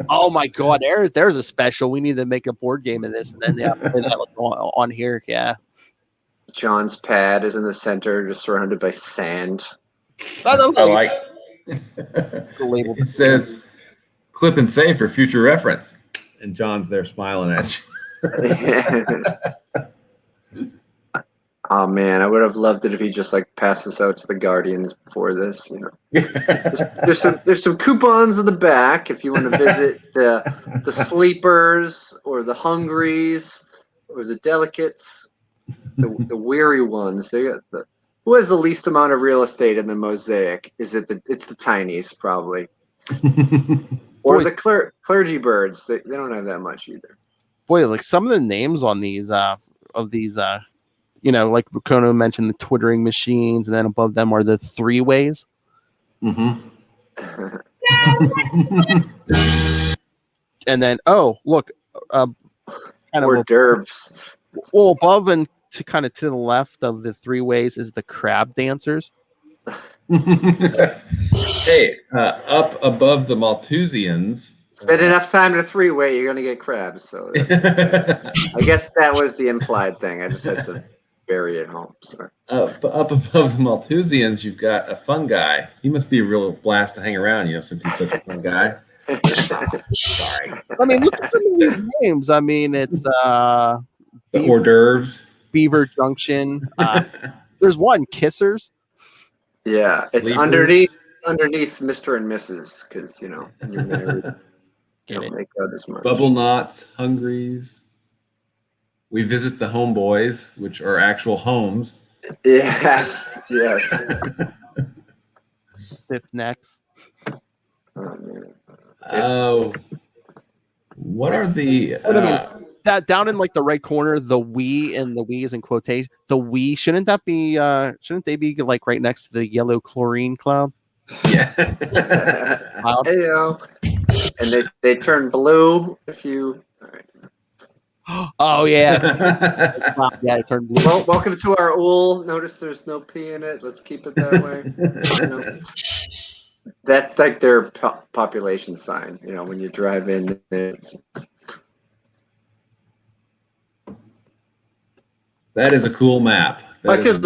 Oh my God! There's a special. We need to make a board game of this, and then play that on here. Yeah. John's pad is in the center, just surrounded by sand. I like. It says, "Clip and save for future reference," and John's there smiling at you. Oh man, I would have loved it if he just like passed this out to the Guardians before this. You know, there's some coupons in the back if you want to visit the sleepers or the hungries or the delicates, the weary ones. They got the Who has the least amount of real estate in the Mosaic? It's the tinies probably, or Boys. the clergy birds. They don't have that much either. Boy, like some of the names on these like Bukono mentioned, the twittering machines, and then above them are the three ways. Mm-hmm. And then look, kind Hors d'oeuvres. well, above and to kind of to the left of the three ways is the crab dancers. Hey, up above the Malthusians. Spend enough time in a three-way, you're gonna get crabs. So I guess that was the implied thing. I just had to bury it home. Sorry. Up above the Malthusians, you've got a fun guy. He must be a real blast to hang around, since he's such a fun guy. Sorry. I mean, look at some of these names. I mean, it's The hors d'oeuvres. Beaver Junction. There's one, Kissers. Yeah, it's Sleepers. underneath Mr. and Mrs. Because you're married. Get it. Don't make out as much. Bubble Knots, Hungries. We visit the homeboys, which are actual homes. Yes. Stiff necks. Oh, man. Oh, what are the? That down in like the right corner, the we and the we is in quotation. The we shouldn't they be like right next to the yellow chlorine cloud? Yeah. Cloud? Heyo. And they turn blue if you. All right. Oh yeah, yeah, it turned blue. Well, welcome to our ool. Notice there's no P in it. Let's keep it that way. That's like their population sign. When you drive in. That is a cool map. I could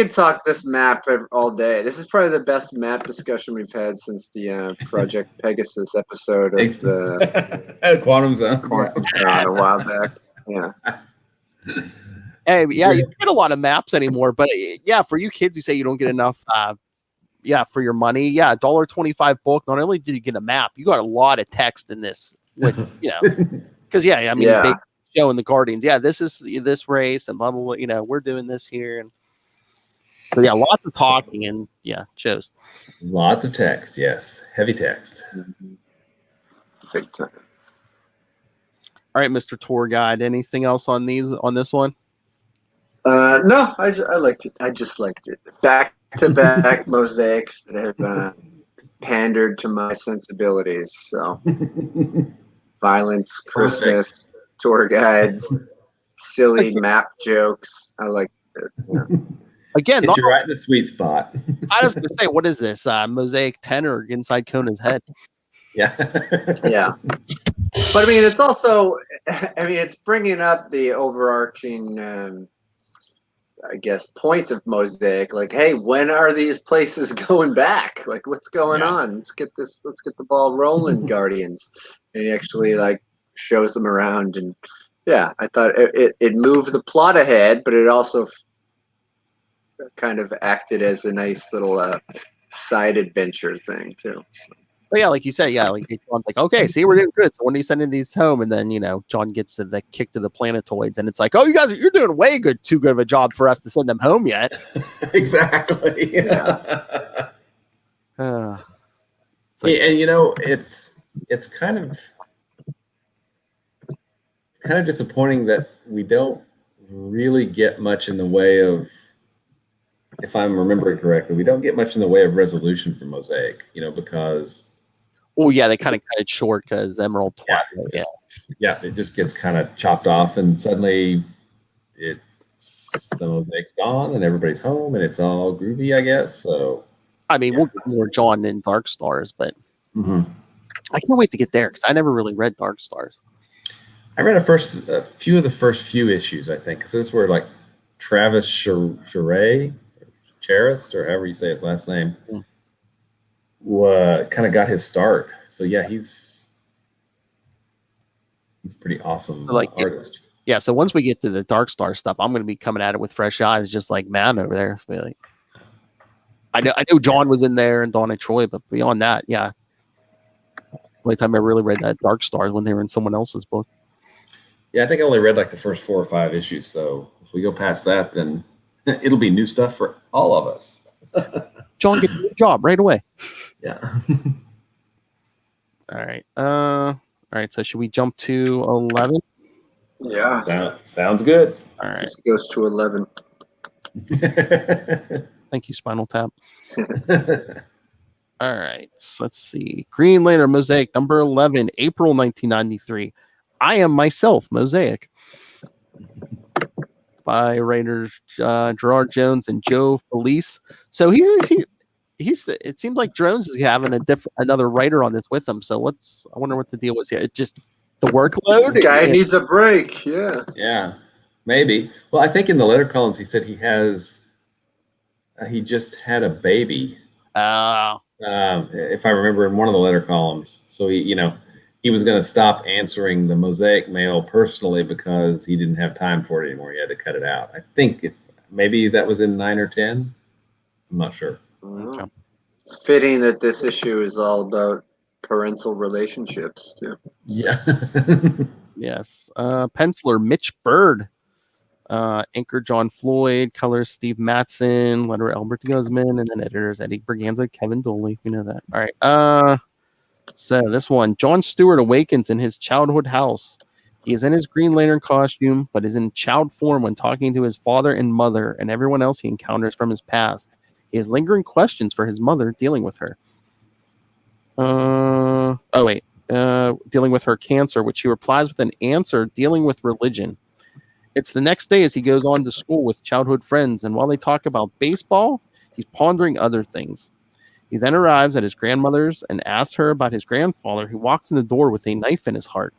talk this map all day. This is probably the best map discussion we've had since the Project Pegasus episode of the Quantum Zone. a while back. Yeah. Hey, yeah, you don't get a lot of maps anymore, but yeah, for you kids who say you don't get enough, for your money, yeah, $1.25 book. Not only did you get a map, you got a lot of text in this, because it's showing the Guardians. Yeah, this is this race and blah blah blah. We're doing this here, and so yeah, lots of talking and shows. Lots of text. Yes, heavy text. Big time. All right, Mr. Tour Guide. Anything else on this one? No, I liked it. I just liked it. Back to back mosaics that have pandered to my sensibilities. So, violence, Christmas, tour guides, silly map jokes. I like it. Yeah. Again, you're right in the sweet spot. I was going to say, what is this? Mosaic 10 or inside Kona's head? Yeah. Yeah. But I mean, it's also, it's bringing up the overarching, I guess, point of Mosaic. Like, hey, when are these places going back? Like, what's going on? Let's get the ball rolling, Guardians. And he actually shows them around, and I thought it moved the plot ahead, but it also kind of acted as a nice little side adventure thing too. So. But yeah, like you said, John's like, okay, see, we're doing good. So when are you sending these home? And then John gets the kick to the planetoids, and it's like, oh, you're doing too good of a job for us to send them home yet. Exactly. Yeah. And it's kind of disappointing that we don't really get much in the way of, if I'm remembering correctly, we don't get much in the way of resolution from Mosaic, because. Oh yeah, they kind of cut it short because Emerald Twilight. It just gets kind of chopped off, and suddenly the Mosaic's gone, and everybody's home, and it's all groovy, I guess. So, I mean, we'll get more John in Dark Stars, but I can't wait to get there because I never really read Dark Stars. I read a few of the first few issues, I think, because that's where Travis Charest, or however you say his last name, kind of got his start. So yeah, he's pretty awesome artist. Yeah, so once we get to the Dark Star stuff, I'm going to be coming at it with fresh eyes, just like man over there. Really, I know John was in there and Dawn and Troy, but beyond that, the only time I really read that Dark Stars when they were in someone else's book. Yeah, I think I only read the first 4 or 5 issues. So if we go past that, then It'll be new stuff for all of us. John, get your job right away. Yeah. All right. All right. So should we jump to 11? Yeah. Sounds good. All right. This goes to 11. Thank you, Spinal Tap. All right. So let's see. Green Lantern Mosaic number 11, April 1993. I Am Myself, Mosaic. By writers Gerard Jones and Joe Felice. So it seems like Jones is having another writer on this with him. So I wonder what the deal was here. It's just the workload. Guy needs a break. Yeah. Yeah, maybe. Well, I think in the letter columns he said he just had a baby. If I remember in one of the letter columns. So he was going to stop answering the Mosaic mail personally because he didn't have time for it anymore. He had to cut it out. I think maybe that was in 9 or 10. I'm not sure. Okay. It's fitting that this issue is all about parental relationships too. Yeah. Yes. Penciler Mitch Bird. Anchor John Floyd. Color Steve Matson. Letter Albert Guzman. And then editors Eddie Berganza, Kevin Doley. We know that. All right. So this one, John Stewart awakens in his childhood house. He is in his Green Lantern costume, but is in child form when talking to his father and mother and everyone else he encounters from his past. He has lingering questions for his mother dealing with her. Dealing with her cancer, which she replies with an answer dealing with religion. It's the next day as he goes on to school with childhood friends, and while they talk about baseball, he's pondering other things. He then arrives at his grandmother's and asks her about his grandfather, who walks in the door with a knife in his heart.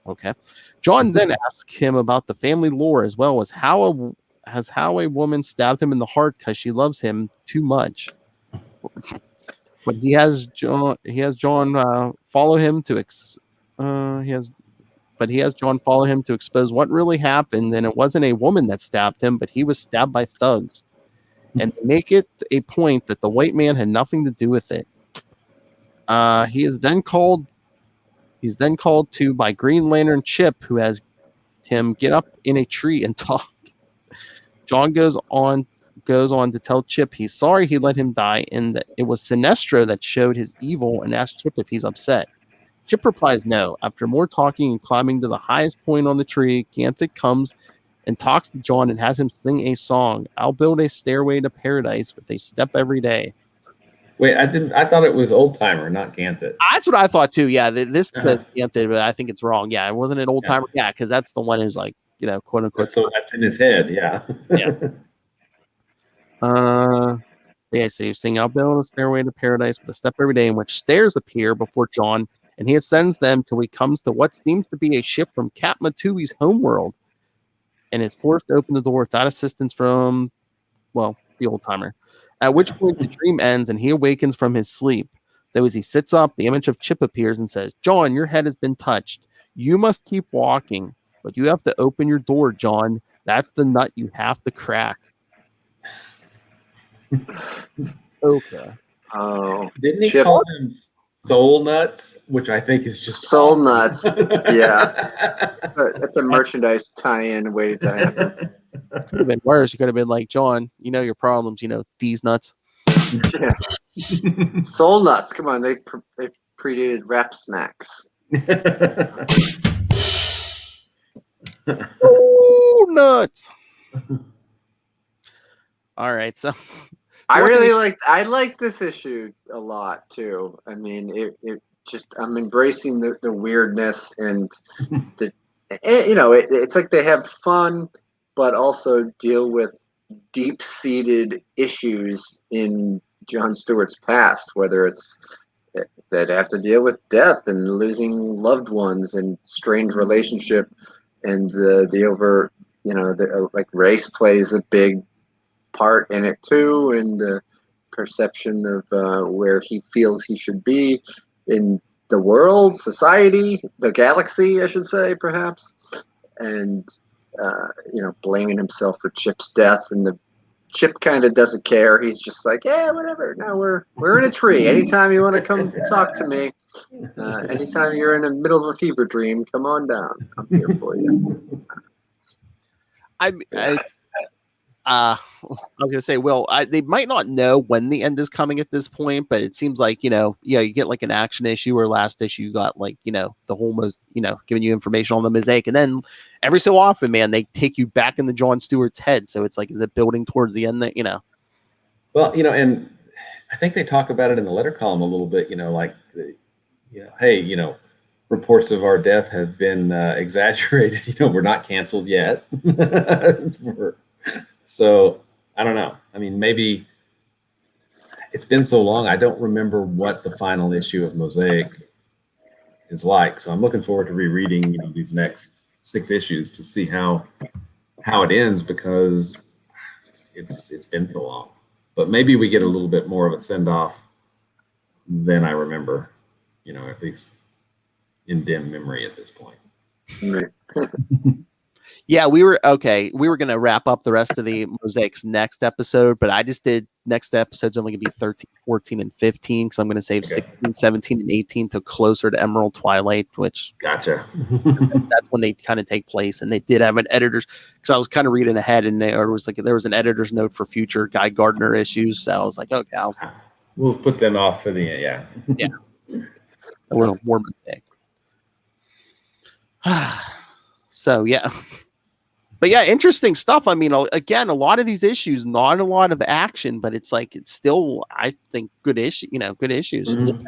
Okay. John then asks him about the family lore, as well as how a woman stabbed him in the heart because she loves him too much. But he has John follow him to expose what really happened, and it wasn't a woman that stabbed him, but he was stabbed by thugs. And make it a point that the white man had nothing to do with it. He's then called to by Green Lantern Chip, who has him get up in a tree and talk. John goes on to tell Chip he's sorry he let him die, and that it was Sinestro that showed his evil, and asked Chip if he's upset. Chip replies no. After more talking and climbing to the highest point on the tree, Ganthet comes and talks to John and has him sing a song. I'll build a stairway to paradise with a step every day. Wait, I thought it was Old Timer, not Ganthet. That's what I thought too. Yeah, this says Ganthet, but I think it's wrong. Yeah, it wasn't an Old Timer. Yeah, because that's the one who's like, quote unquote. So that's in his head. Yeah. Yeah. So you sing, I'll build a stairway to paradise with a step every day, in which stairs appear before John, and he ascends them till he comes to what seems to be a ship from Cap Matui's homeworld, and is forced to open the door without assistance from, the Old Timer. At which point the dream ends and he awakens from his sleep. Though as he sits up, the image of Chip appears and says, John, your head has been touched. You must keep walking, but you have to open your door, John. That's the nut you have to crack. Okay. Oh, didn't he Chip. call him Soul Nuts, which I think is just Soul awesome. Nuts? Yeah, that's a merchandise tie-in waiting to happen. Could have been worse. It could have been like, John, your problems. These nuts. Yeah. Soul Nuts. Come on, they predated rap snacks. Oh, nuts. All right, so I like this issue a lot too. I mean, it just, I'm embracing the weirdness and it's like they have fun, but also deal with deep-seated issues in John Stewart's past, whether it's that have to deal with death and losing loved ones and strained relationship, and the over, like race plays a big part in it too, and the perception of where he feels he should be in the world, society, the galaxy, I should say, perhaps, and blaming himself for Chip's death, and the Chip kind of doesn't care. He's just like, yeah, whatever. Now we're in a tree. Anytime you want to come talk to me, anytime you're in the middle of a fever dream, come on down. I'm here for you. I was gonna say, well, they might not know when the end is coming at this point, but it seems like you get like an action issue, or last issue you got like the whole giving you information on the Mosaic, and then every so often, man, they take you back into John Stewart's head. So it's like, is it building towards the end that Well, and I think they talk about it in the letter column a little bit. Like, hey, reports of our death have been exaggerated. We're not canceled yet. So I don't know. I mean, maybe it's been so long. I don't remember what the final issue of Mosaic is like. So I'm looking forward to rereading these next 6 issues to see how it ends, because it's been so long. But maybe we get a little bit more of a send off than I remember. At least in dim memory at this point. Yeah, we were going to wrap up the rest of the Mosaic's next episode, but I just did next episode's only going to be 13, 14, and 15, because I'm going to save 16, 17, and 18 to closer to Emerald Twilight, which gotcha. That's when they kind of take place. And they did have an editor's, because I was kind of reading ahead, and there was an editor's note for future Guy Gardner issues. So I was like, okay, we'll put them off for the yeah. A little more Mosaic. So yeah. But yeah, interesting stuff. I mean, again, a lot of these issues, not a lot of action, but it's still, I think, good issue. Good issues. Mm-hmm.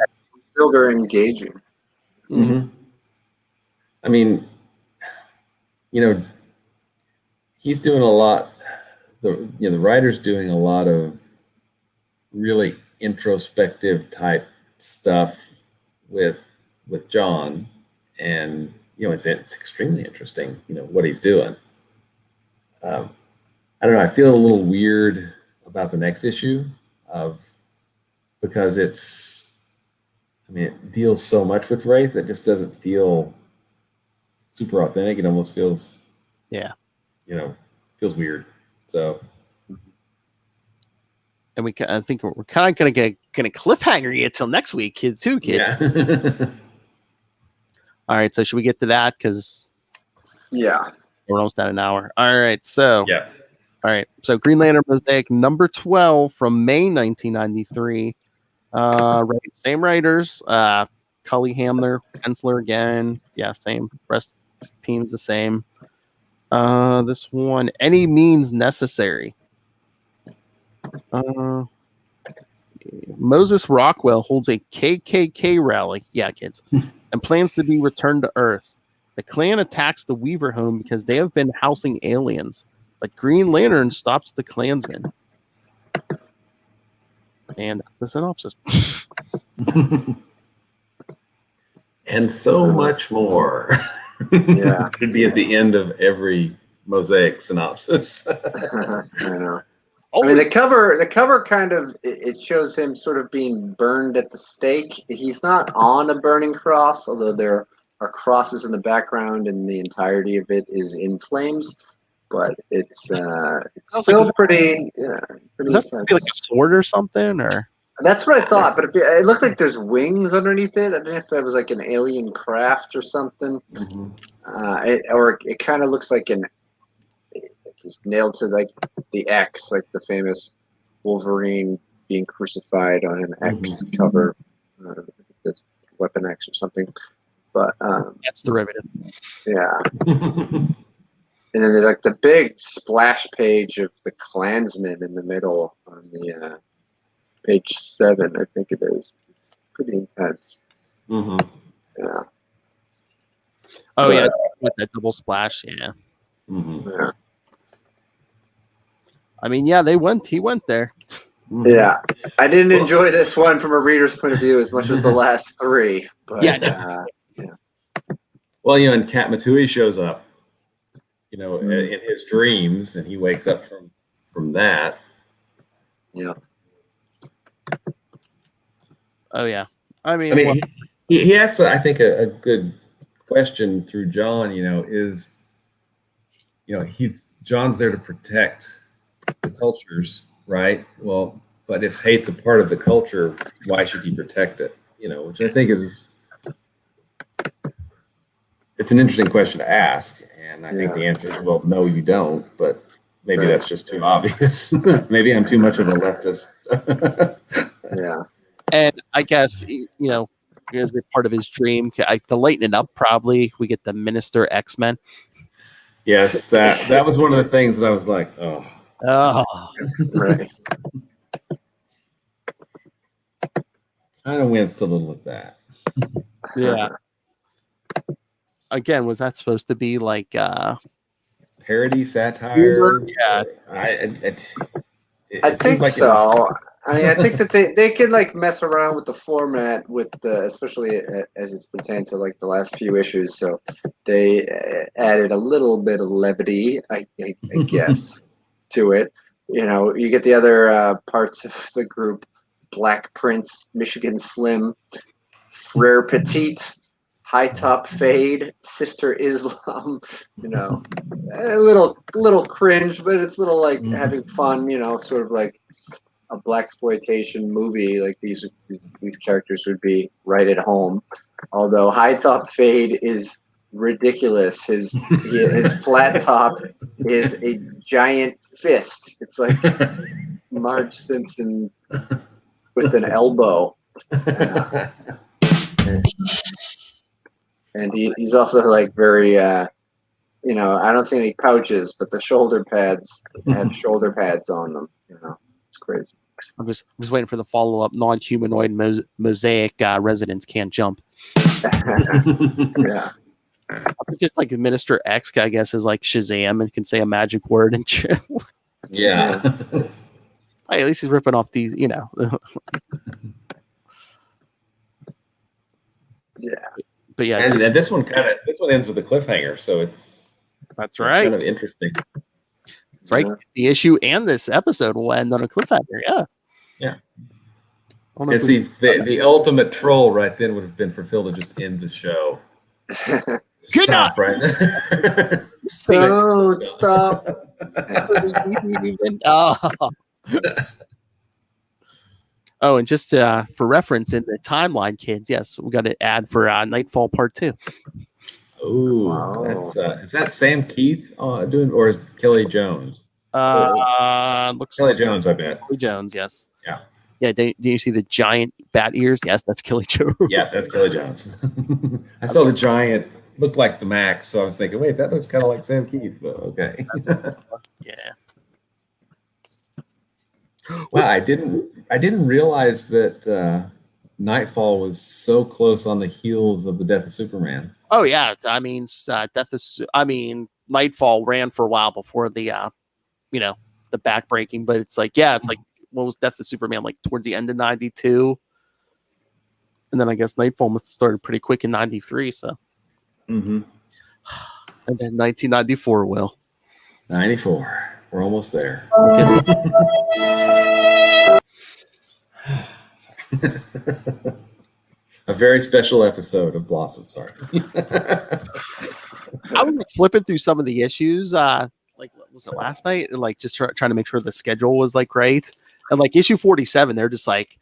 Still very engaging. Mm-hmm. I mean, he's doing a lot. The writer's doing a lot of really introspective type stuff with John, and it's extremely interesting. What he's doing. I don't know. I feel a little weird about the next issue because it deals so much with race that just doesn't feel super authentic. It almost feels, feels weird. So, and I think we're kind of gonna cliffhanger you till next week, kid. Yeah. All right. So should we get to that? Because we're almost at an hour. All right. So yeah. All right. So Green Lantern Mosaic number 12 from May 1993. Same writers. Cully Hamner, penciler again. Yeah, same. Rest team's the same. This one, Any Means Necessary. Moses Rockwell holds a KKK rally. Yeah, kids. And plans to be returned to Earth. The Klan attacks the Weaver home because they have been housing aliens. But Green Lantern stops the Klansmen. And that's the synopsis. And so much more. Yeah. Could be at the end of every Mosaic synopsis. I know. I mean, the cover kind of, it shows him sort of being burned at the stake. He's not on a burning cross, although there are crosses in the background and the entirety of it is in flames. But it's still pretty does that supposed to be like a sword or something? Or that's what I thought, but it looked like there's wings underneath it. I don't know if that was like an alien craft or something. Mm-hmm. It kind of looks like he's nailed to like the X, like the famous Wolverine being crucified on an X cover. That's Weapon X or something. But that's derivative. Yeah. And then there's like the big splash page of the Klansmen in the middle on the page 7, I think it is. It's pretty intense. Mm-hmm. Yeah. Oh, yeah, with that double splash, yeah. Mm-hmm. Yeah. I mean, yeah, he went there. Yeah. I didn't enjoy this one from a reader's point of view as much as the last 3. But, yeah. Well, and Kat Matui shows up, in his dreams, and he wakes up from that. Yeah. Oh, yeah. I mean he asks, I think, a good question through John, is, John's there to protect the cultures, right? Well, but if hate's a part of the culture, why should he protect it? Which I think it's an interesting question to ask. And I think the answer is, well, no, you don't. But, maybe that's just too obvious. Maybe I'm too much of a leftist. Yeah. And I guess, as part of his dream, to lighten it up, probably we get the Minister X-Men. Yes, that was one of the things that I was like, oh. Right. Kind of winced a little at that. Yeah. Again, was that supposed to be like parody, satire? Yeah. I think so. I mean, I think that they can like mess around with the format with especially as it's pertained to like the last few issues. So they added a little bit of levity, I guess, to it. You get the other parts of the group: Black Prince, Michigan Slim, Frere Petite, High Top Fade, Sister Islam. A little cringe, but it's little like having fun. Sort of like a blaxploitation movie. Like these characters would be right at home. Although High Top Fade is ridiculous. His flat top is a giant fist. It's like Marge Simpson with an elbow. And he's also like very, I don't see any pouches, but the shoulder pads have shoulder pads on them. It's crazy. I'm just waiting for the follow-up. Non-humanoid Mosaic residents can't jump. Yeah. Just like Minister X, I guess, is like Shazam and can say a magic word and chill. Yeah. Hey, at least he's ripping off these, Yeah. But yeah, And this one ends with a cliffhanger, so that's right. Kind of interesting. That's right. The issue and this episode will end on a cliffhanger. Yeah. Yeah. And see, the ultimate troll right then would have been for Phil to just end the show. Stop, right? Don't stop. Oh, and just for reference in the timeline, kids, yes, we got an ad for Nightfall Part 2. Oh, wow. Is that Sam Keith doing, or is it Kelly Jones? Looks Kelly Jones, I bet. Kelly Jones, yes. Yeah. Yeah, do you see the giant bat ears? Yes, that's Kelly Jones. Yeah, that's Kelly Jones. I saw the giant, looked like the Max, so I was thinking, wait, that looks kind of like Sam Keith, but okay. Yeah. Well, I didn't realize that Nightfall was so close on the heels of the death of Superman. Oh yeah, I mean, Nightfall ran for a while before the the backbreaking, but it's like what was Death of Superman like towards the end of '92, and then I guess Nightfall must have started pretty quick in '93. So, and then 1994, Will. 94. We're almost there. A very special episode of Blossom. Sorry. I was flipping through some of the issues, like was it last night? And like just trying to make sure the schedule was like right. And like issue 47, they're just like,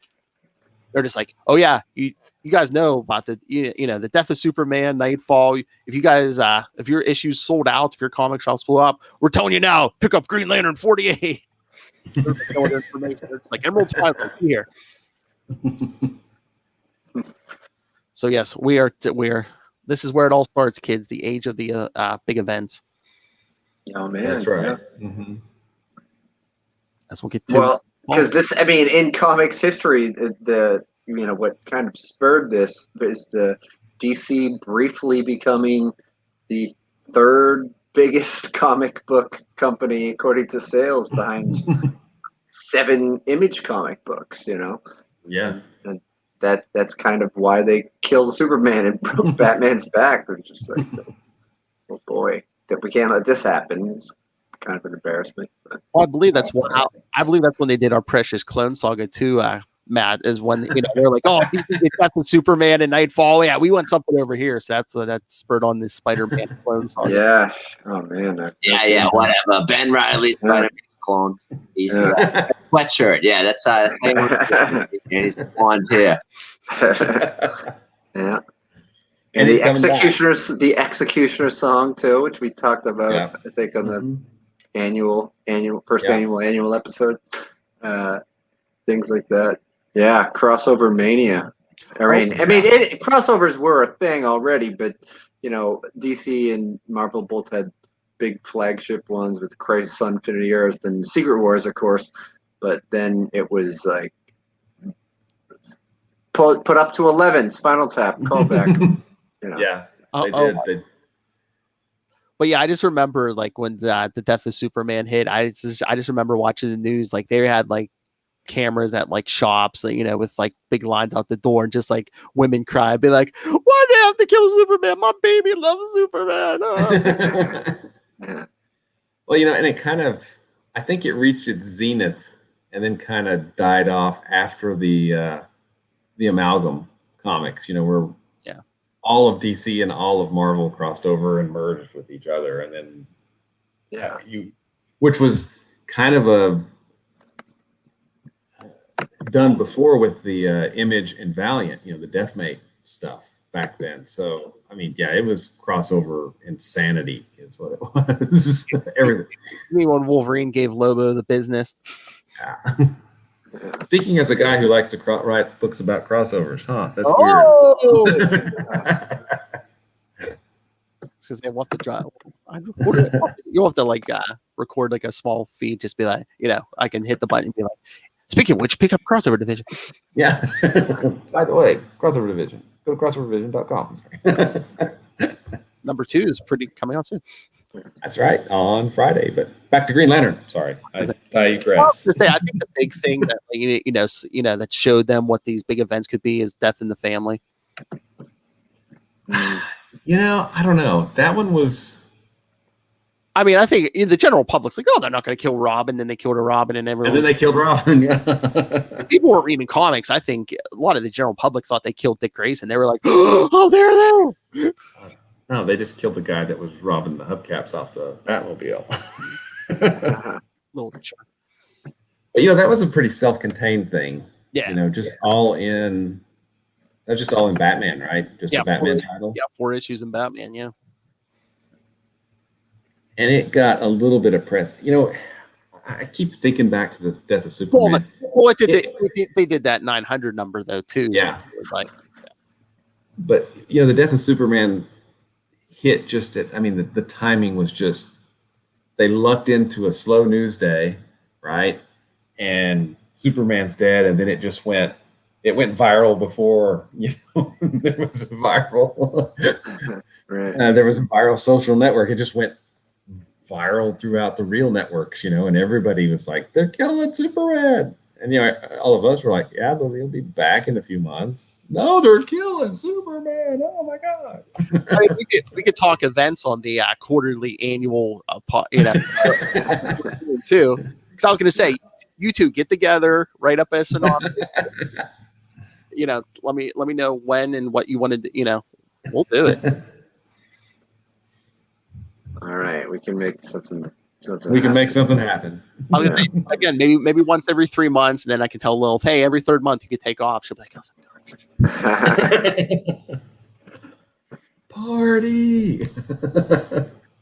oh yeah, you guys know about the the death of Superman, Nightfall. If you guys if your issues sold out, if your comic shops blew up, we're telling you now, pick up Green Lantern 48. It's like Emerald Twilight here. So yes, we are. This is where it all starts, kids. The age of the big events. Oh man, that's right. Yeah. As we'll get to. Well, because in comics history, the what kind of spurred this is the DC briefly becoming the third biggest comic book company according to sales, behind 7 Image comic books. Yeah. And that's kind of why they killed Superman and broke Batman's back. They're just like, oh boy, that we can't let this happen. It's kind of an embarrassment. Well, I believe that's when they did our precious Clone Saga too. Matt, is when they're like, oh, they got the Superman and Nightfall. Yeah, we want something over here. So that's what that spurred on this Spider-Man Clone Saga. Yeah. Oh man. Yeah. Whatever. Ben Riley, Spider-Man clone. He's sweatshirt. Yeah, that's and he's blonde hair. Yeah. And the Executioner's song too, which we talked about, I think, on the annual annual episode. Things like that. Yeah, crossover mania. Crossovers were a thing already, but DC and Marvel both had big flagship ones with Crisis on Infinity Earth and Secret Wars, of course. But then it was like put up to 11, Spinal Tap, callback. Yeah, Oh, they did. But yeah, I just remember like when the death of Superman hit. I just remember watching the news. Like they had like cameras at like shops, with like big lines out the door, and just like women cry, be like, "Why they have to kill Superman? My baby loves Superman." Well, and it kind of, I think it reached its zenith and then kind of died off after the amalgam comics. Where all of DC and all of Marvel crossed over and merged with each other, and then which was kind of a done before with the Image and Valiant, the Deathmate stuff back then. So I mean, yeah, it was crossover insanity is what it was. Everything. I mean, when Wolverine gave Lobo the business. Yeah. Speaking as a guy who likes to write books about crossovers, that's weird. Because they want to drive. You'll have to like record like a small feed, just be like, I can hit the button and be like, speaking of which, pick up Crossover Division. Yeah. By the way, Crossover Division. Go to crossoverdivision.com. Number 2 is pretty coming out soon. That's right, on Friday. But back to Green Lantern. Sorry, I digress. I think the big thing that that showed them what these big events could be is Death in the Family. I don't know. That one was. I mean, I think the general public's like, oh, they're not going to kill Robin. Then they killed a Robin, and everyone. And then they killed Robin. Yeah. People weren't reading comics. I think a lot of the general public thought they killed Dick Grayson. They were like, oh, they're there. No, they just killed the guy that was robbing the hubcaps off the Batmobile. Little jerk. But that was a pretty self-contained thing. Yeah. All in. That was just all in Batman, right? Just a Batman title. Yeah, 4 issues in Batman. Yeah. And it got a little bit of press. I keep thinking back to the Death of Superman. Well, they did that 900 number though too. Yeah. But the Death of Superman hit just at. I mean, the timing was just. They lucked into a slow news day, right? And Superman's dead, and then it just went. It went viral before there was a viral. Right. There was a viral social network. It just went viral throughout the real networks, and everybody was like, "They're killing Superman," and all of us were like, "Yeah, but he'll be back in a few months." No, they're killing Superman! Oh my god! I mean, we could talk events on the quarterly annual, too. Because I was going to say, you two get together, write up a synopsis. Let me know when and what you wanted to. We'll do it. All right, we can make something. We can make something happen. I was gonna say, again, maybe once every 3 months, and then I can tell Lilith, hey, every 3rd month you could take off. She'll be like, oh, party.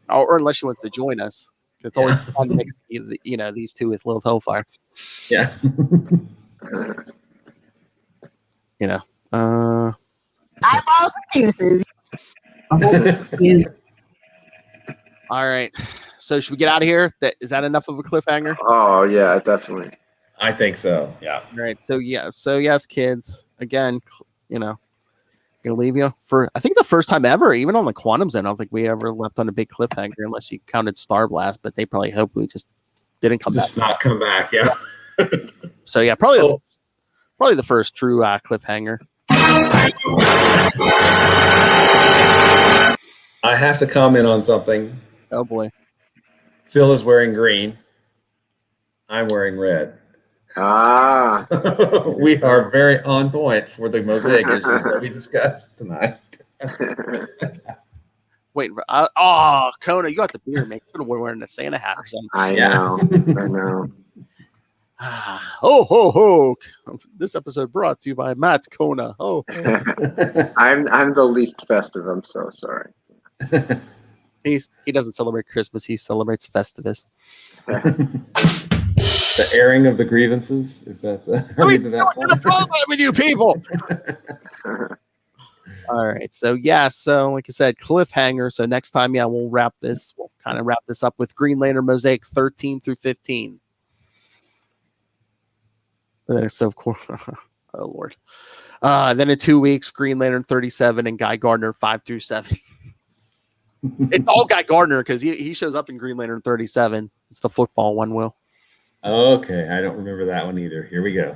or unless she wants to join us. It's always fun to mix, these two with Lilith Hellfire. Yeah. Eyeballs and penises. All right. So should we get out of here? Is that enough of a cliffhanger? Oh yeah, definitely. I think so. Yeah. All right. So yes, kids. Again, gonna leave you for I think the first time ever, even on the Quantum Zone. I don't think we ever left on a big cliffhanger unless you counted Star Blast, but they probably hope we just didn't come back. Just not come back. Yeah. So yeah, probably the first true cliffhanger. I have to comment on something. Oh boy. Phil is wearing green. I'm wearing red. Ah. So we are very on point for the Mosaic issues that we discussed tonight. Wait, Kona, you got the beard, man. You could have wearing a Santa hat or something. I know. Ho ho ho! This episode brought to you by Matt Kona. Oh, I'm the least festive. I'm so sorry. He doesn't celebrate Christmas. He celebrates Festivus. The airing of the grievances, is that the problem with you people? All right, so like I said, cliffhanger. So next time, we'll kind of wrap this up with Green Lantern Mosaic 13 through 15. So of course, oh Lord. Then in 2 weeks, Green Lantern 37 and Guy Gardner 5 through 7. It's all Guy Gardner because he shows up in Green Lantern 37. It's the football one, Will. Okay, I don't remember that one either. Here we go.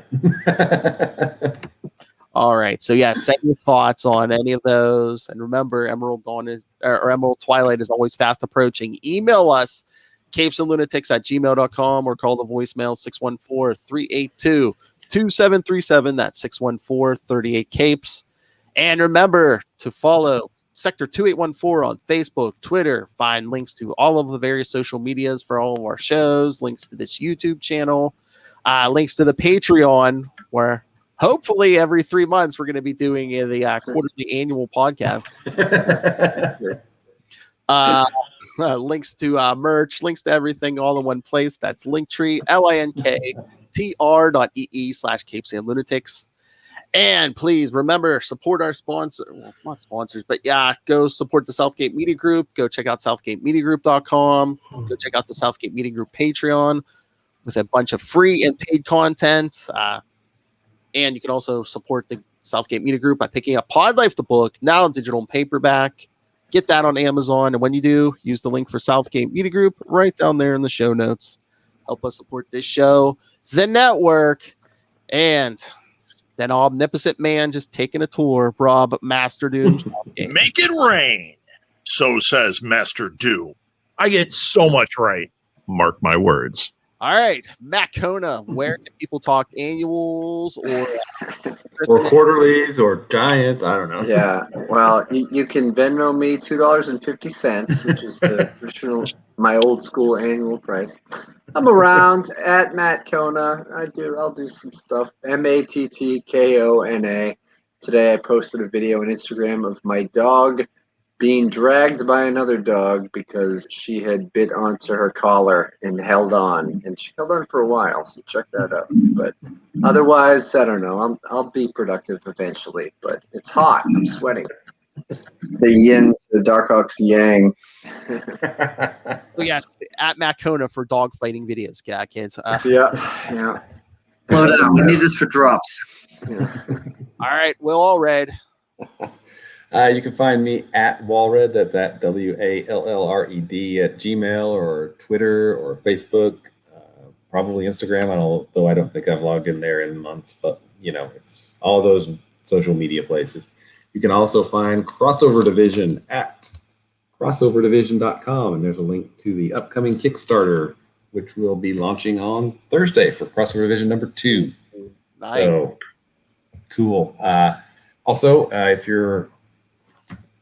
All right, so send your thoughts on any of those, and remember, Emerald Twilight is always fast approaching. Email us, capesandlunatics@gmail.com, or call the voicemail 614-382-2737. That's 614-38-CAPES. And remember to follow Sector 2814 on Facebook, Twitter. Find links to all of the various social medias for all of our shows, links to this YouTube channel, links to the Patreon, where hopefully every 3 months we're going to be doing the quarterly annual podcast. Links to merch, links to everything all in one place. That's Linktree, linktr.ee/capesandlunatics. And please remember, support our sponsor. Well, not sponsors, but go support the Southgate Media Group. Go check out southgatemediagroup.com. Go check out the Southgate Media Group Patreon with a bunch of free and paid content. And you can also support the Southgate Media Group by picking up Pod Life, the book, now digital and paperback. Get that on Amazon. And when you do, use the link for Southgate Media Group right down there in the show notes. Help us support this show, the network, and that omnipotent man just taking a tour, Rob Master Doom. Make it rain, so says Master Doom. I get so much right. Mark my words. All right, Matt Kona, where can people talk annuals or quarterlies or giants? I don't know. Yeah, well, you can Venmo me $2.50, which is the traditional, my old school annual price. I'm around at Matt Kona. I'll do some stuff. MATTKONA. Today I posted a video on Instagram of my dog being dragged by another dog because she had bit onto her collar and held on. And she held on for a while, so check that out. But otherwise, I don't know. I'll be productive eventually, but it's hot. I'm sweating. The yin, the Darkhawk's yang. Yes, at Matt Kona for dog fighting videos, kids. Yeah. Slow down. We need this for drops. Yeah. All right, Will Allred. You can find me at Wallred. That's at WALLRED at Gmail or Twitter or Facebook, probably Instagram. Though I don't think I've logged in there in months, but it's all those social media places. You can also find Crossover Division at crossoverdivision.com, and there's a link to the upcoming Kickstarter, which will be launching on Thursday for Crossover Division number 2. Nice. So cool. Also, if you're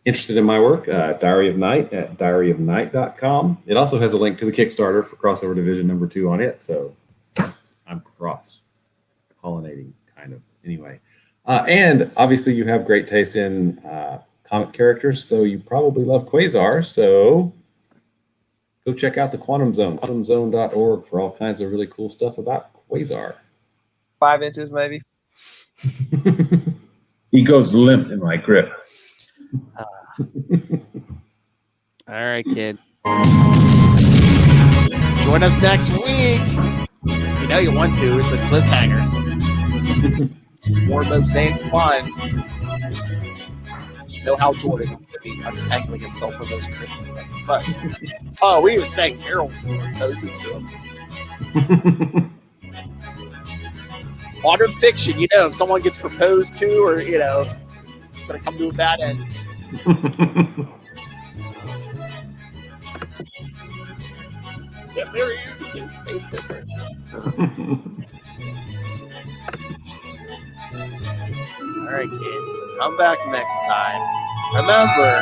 interested in my work, Diary of Night at diaryofnight.com. It also has a link to the Kickstarter for Crossover Division number 2 on it. So I'm cross-pollinating, kind of. Anyway. And obviously you have great taste in comic characters, so you probably love Quasar. So go check out the Quantum Zone, quantumzone.org, for all kinds of really cool stuff about Quasar. 5 inches, maybe. He goes limp in my grip. All right, kid. Join us next week. You know you want to. It's a cliffhanger. More Mosaic fun. Know how Jordan is untangling himself from those Christmas things. But we even sang Carol proposes to him. Modern fiction, if someone gets proposed to, or it's gonna come to a bad end. Get married in space difference. All right, kids. Come back next time. Remember,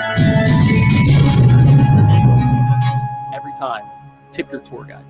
every time, tip your tour guide.